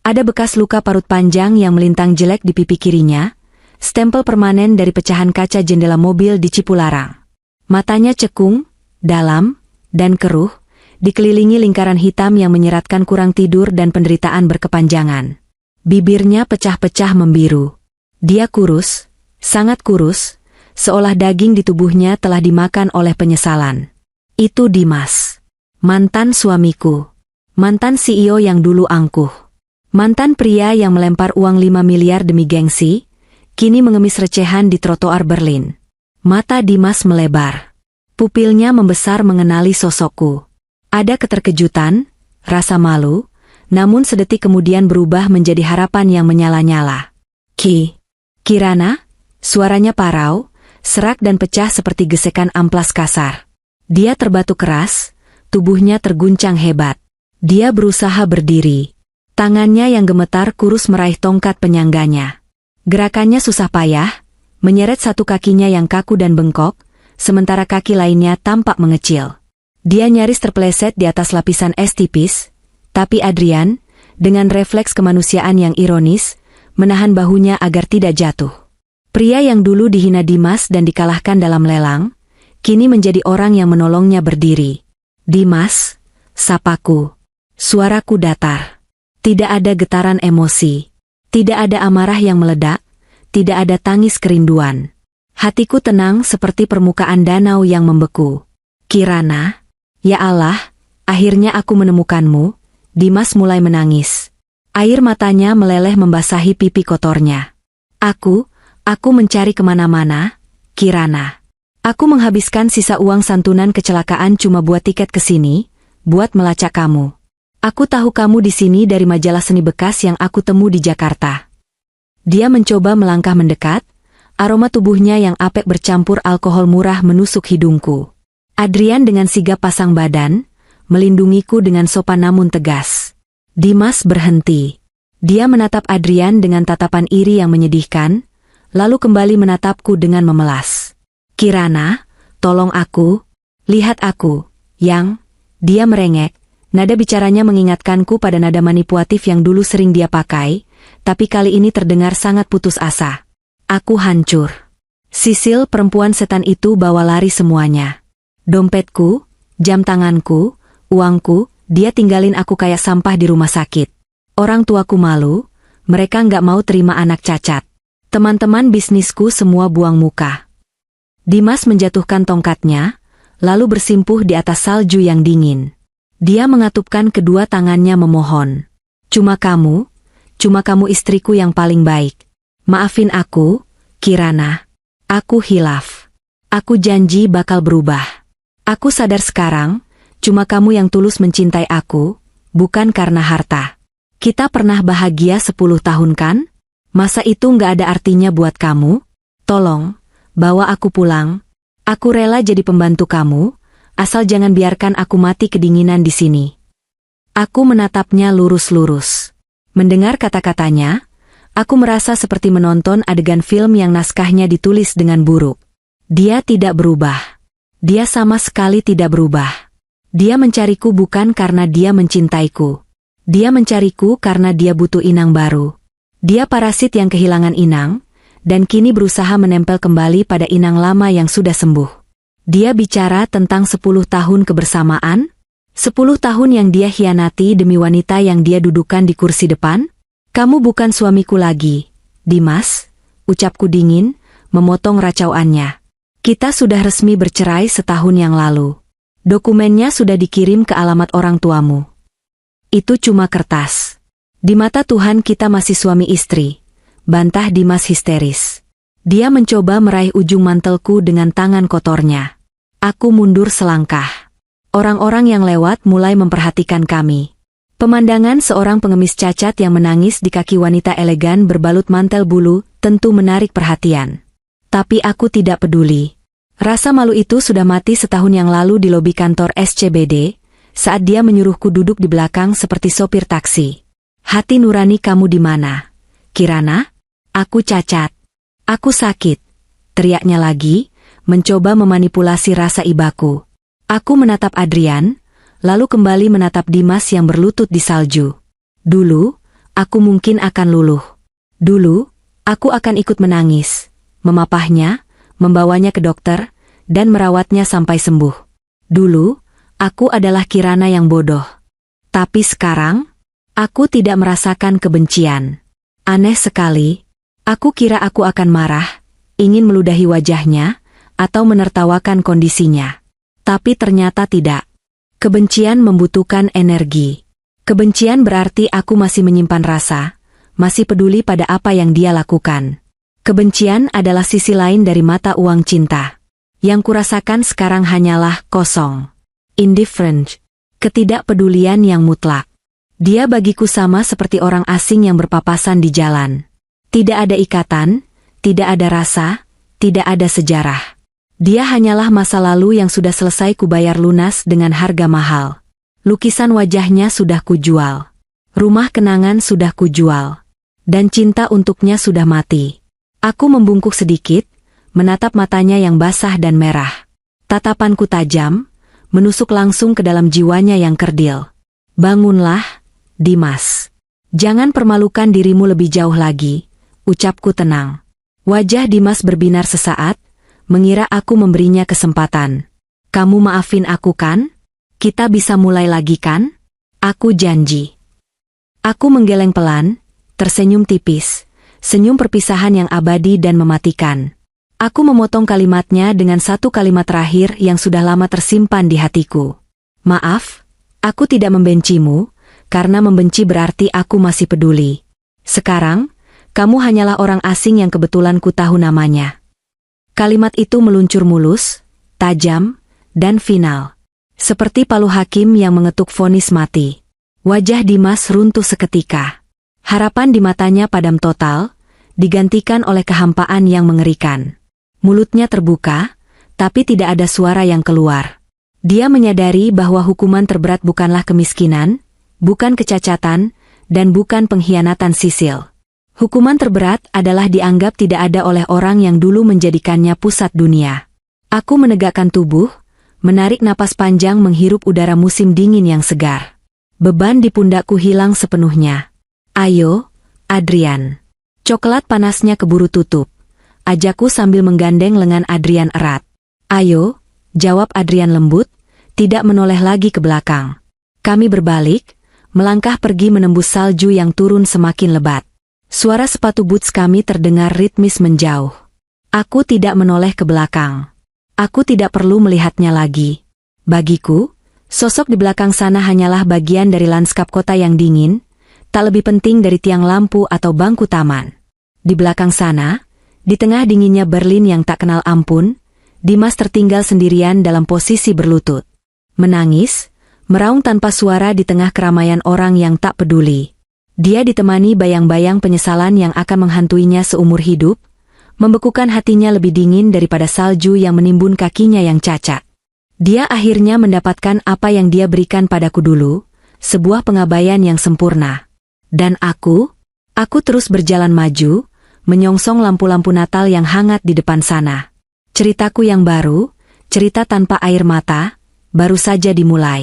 Ada bekas luka parut panjang yang melintang jelek di pipi kirinya, stempel permanen dari pecahan kaca jendela mobil di Cipularang. Matanya cekung, dalam, dan keruh, dikelilingi lingkaran hitam yang menyeratkan kurang tidur dan penderitaan berkepanjangan. Bibirnya pecah-pecah membiru. Dia kurus, sangat kurus, seolah daging di tubuhnya telah dimakan oleh penyesalan. Itu Dimas. Mantan suamiku. Mantan CEO yang dulu angkuh. Mantan pria yang melempar uang 5 miliar demi gengsi, kini mengemis recehan di trotoar Berlin. Mata Dimas melebar. Pupilnya membesar mengenali sosokku. Ada keterkejutan, rasa malu, namun sedetik kemudian berubah menjadi harapan yang menyala-nyala. Kirana? Suaranya parau, serak dan pecah seperti gesekan amplas kasar. Dia terbatuk keras, tubuhnya terguncang hebat. Dia berusaha berdiri. Tangannya yang gemetar kurus meraih tongkat penyangganya. Gerakannya susah payah, menyeret satu kakinya yang kaku dan bengkok, sementara kaki lainnya tampak mengecil. Dia nyaris terpeleset di atas lapisan es tipis, tapi Adrian, dengan refleks kemanusiaan yang ironis, menahan bahunya agar tidak jatuh. Pria yang dulu dihina Dimas dan dikalahkan dalam lelang, kini menjadi orang yang menolongnya berdiri. Dimas, sapaku. Suaraku datar. Tidak ada getaran emosi. Tidak ada amarah yang meledak. Tidak ada tangis kerinduan. Hatiku tenang seperti permukaan danau yang membeku. Kirana, ya Allah, akhirnya aku menemukanmu. Dimas mulai menangis. Air matanya meleleh membasahi pipi kotornya. Aku mencari kemana-mana, Kirana. Aku menghabiskan sisa uang santunan kecelakaan cuma buat tiket ke sini, buat melacak kamu. Aku tahu kamu di sini dari majalah seni bekas yang aku temu di Jakarta. Dia mencoba melangkah mendekat, aroma tubuhnya yang apek bercampur alkohol murah menusuk hidungku. Adrian dengan sigap pasang badan, melindungiku dengan sopan namun tegas. Dimas berhenti. Dia menatap Adrian dengan tatapan iri yang menyedihkan, lalu kembali menatapku dengan memelas. Kirana, tolong aku, lihat aku, Yang. Dia merengek, nada bicaranya mengingatkanku pada nada manipulatif yang dulu sering dia pakai, tapi kali ini terdengar sangat putus asa. Aku hancur. Sisil, perempuan setan itu bawa lari semuanya. Dompetku, jam tanganku, uangku, dia tinggalin aku kayak sampah di rumah sakit. Orang tuaku malu, mereka nggak mau terima anak cacat. Teman-teman bisnisku semua buang muka. Dimas menjatuhkan tongkatnya, lalu bersimpuh di atas salju yang dingin. Dia mengatupkan kedua tangannya memohon. Cuma kamu istriku yang paling baik. Maafin aku, Kirana. Aku hilaf. Aku janji bakal berubah. Aku sadar sekarang, cuma kamu yang tulus mencintai aku, bukan karena harta. Kita pernah bahagia 10 tahun kan? Masa itu nggak ada artinya buat kamu? Tolong, bawa aku pulang. Aku rela jadi pembantu kamu, asal jangan biarkan aku mati kedinginan di sini. Aku menatapnya lurus-lurus. Mendengar kata-katanya, aku merasa seperti menonton adegan film yang naskahnya ditulis dengan buruk. Dia tidak berubah. Dia sama sekali tidak berubah. Dia mencariku bukan karena dia mencintaiku. Dia mencariku karena dia butuh inang baru. Dia parasit yang kehilangan inang, dan kini berusaha menempel kembali pada inang lama yang sudah sembuh. Dia bicara tentang 10 tahun kebersamaan, 10 tahun yang dia hianati demi wanita yang dia dudukan di kursi depan. Kamu bukan suamiku lagi, Dimas, ucapku dingin, memotong racauannya. Kita sudah resmi bercerai setahun yang lalu. Dokumennya sudah dikirim ke alamat orang tuamu. Itu cuma kertas. Di mata Tuhan kita masih suami istri, bantah Dimas histeris. Dia mencoba meraih ujung mantelku dengan tangan kotornya. Aku mundur selangkah. Orang-orang yang lewat mulai memperhatikan kami. Pemandangan seorang pengemis cacat yang menangis di kaki wanita elegan berbalut mantel bulu tentu menarik perhatian. Tapi aku tidak peduli. Rasa malu itu sudah mati setahun yang lalu di lobi kantor SCBD, saat dia menyuruhku duduk di belakang seperti sopir taksi. Hati nurani kamu di mana, Kirana? Aku cacat. Aku sakit. Teriaknya lagi, mencoba memanipulasi rasa ibaku. Aku menatap Adrian, lalu kembali menatap Dimas yang berlutut di salju. Dulu, aku mungkin akan luluh. Dulu, aku akan ikut menangis, memapahnya, membawanya ke dokter, dan merawatnya sampai sembuh. Dulu, aku adalah Kirana yang bodoh. Tapi sekarang, aku tidak merasakan kebencian. Aneh sekali, aku kira aku akan marah, ingin meludahi wajahnya, atau menertawakan kondisinya. Tapi ternyata tidak. Kebencian membutuhkan energi. Kebencian berarti aku masih menyimpan rasa, masih peduli pada apa yang dia lakukan. Kebencian adalah sisi lain dari mata uang cinta. Yang kurasakan sekarang hanyalah kosong. Indifferent. Ketidakpedulian yang mutlak. Dia bagiku sama seperti orang asing yang berpapasan di jalan. Tidak ada ikatan, tidak ada rasa, tidak ada sejarah. Dia hanyalah masa lalu yang sudah selesai kubayar lunas dengan harga mahal. Lukisan wajahnya sudah kujual. Rumah kenangan sudah kujual. Dan cinta untuknya sudah mati. Aku membungkuk sedikit, menatap matanya yang basah dan merah. Tatapanku tajam, menusuk langsung ke dalam jiwanya yang kerdil. Bangunlah, Dimas. Jangan permalukan dirimu lebih jauh lagi, ucapku tenang. Wajah Dimas berbinar sesaat, mengira aku memberinya kesempatan. Kamu maafin aku kan? Kita bisa mulai lagi kan? Aku janji. Aku menggeleng pelan, tersenyum tipis, senyum perpisahan yang abadi dan mematikan. Aku memotong kalimatnya dengan satu kalimat terakhir yang sudah lama tersimpan di hatiku. Maaf, aku tidak membencimu, karena membenci berarti aku masih peduli. Sekarang, kamu hanyalah orang asing yang kebetulan ku tahu namanya. Kalimat itu meluncur mulus, tajam, dan final. Seperti palu hakim yang mengetuk vonis mati. Wajah Dimas runtuh seketika. Harapan di matanya padam total, digantikan oleh kehampaan yang mengerikan. Mulutnya terbuka, tapi tidak ada suara yang keluar. Dia menyadari bahwa hukuman terberat bukanlah kemiskinan, bukan kecacatan, dan bukan pengkhianatan sisil. Hukuman terberat adalah dianggap tidak ada oleh orang yang dulu menjadikannya pusat dunia. Aku menegakkan tubuh, menarik napas panjang menghirup udara musim dingin yang segar. Beban di pundakku hilang sepenuhnya. Ayo, Adrian. Coklat panasnya keburu tutup. Ajakku sambil menggandeng lengan Adrian erat. Ayo, jawab Adrian lembut, tidak menoleh lagi ke belakang. Kami berbalik, melangkah pergi menembus salju yang turun semakin lebat. Suara sepatu boots kami terdengar ritmis menjauh. Aku tidak menoleh ke belakang. Aku tidak perlu melihatnya lagi. Bagiku, sosok di belakang sana hanyalah bagian dari lanskap kota yang dingin, tak lebih penting dari tiang lampu atau bangku taman. Di belakang sana, di tengah dinginnya Berlin yang tak kenal ampun, Dimas tertinggal sendirian dalam posisi berlutut. Menangis, meraung tanpa suara di tengah keramaian orang yang tak peduli. Dia ditemani bayang-bayang penyesalan yang akan menghantuinya seumur hidup, membekukan hatinya lebih dingin daripada salju yang menimbun kakinya yang cacat. Dia akhirnya mendapatkan apa yang dia berikan padaku dulu, sebuah pengabaian yang sempurna. Dan aku terus berjalan maju, menyongsong lampu-lampu Natal yang hangat di depan sana. Ceritaku yang baru, cerita tanpa air mata, baru saja dimulai.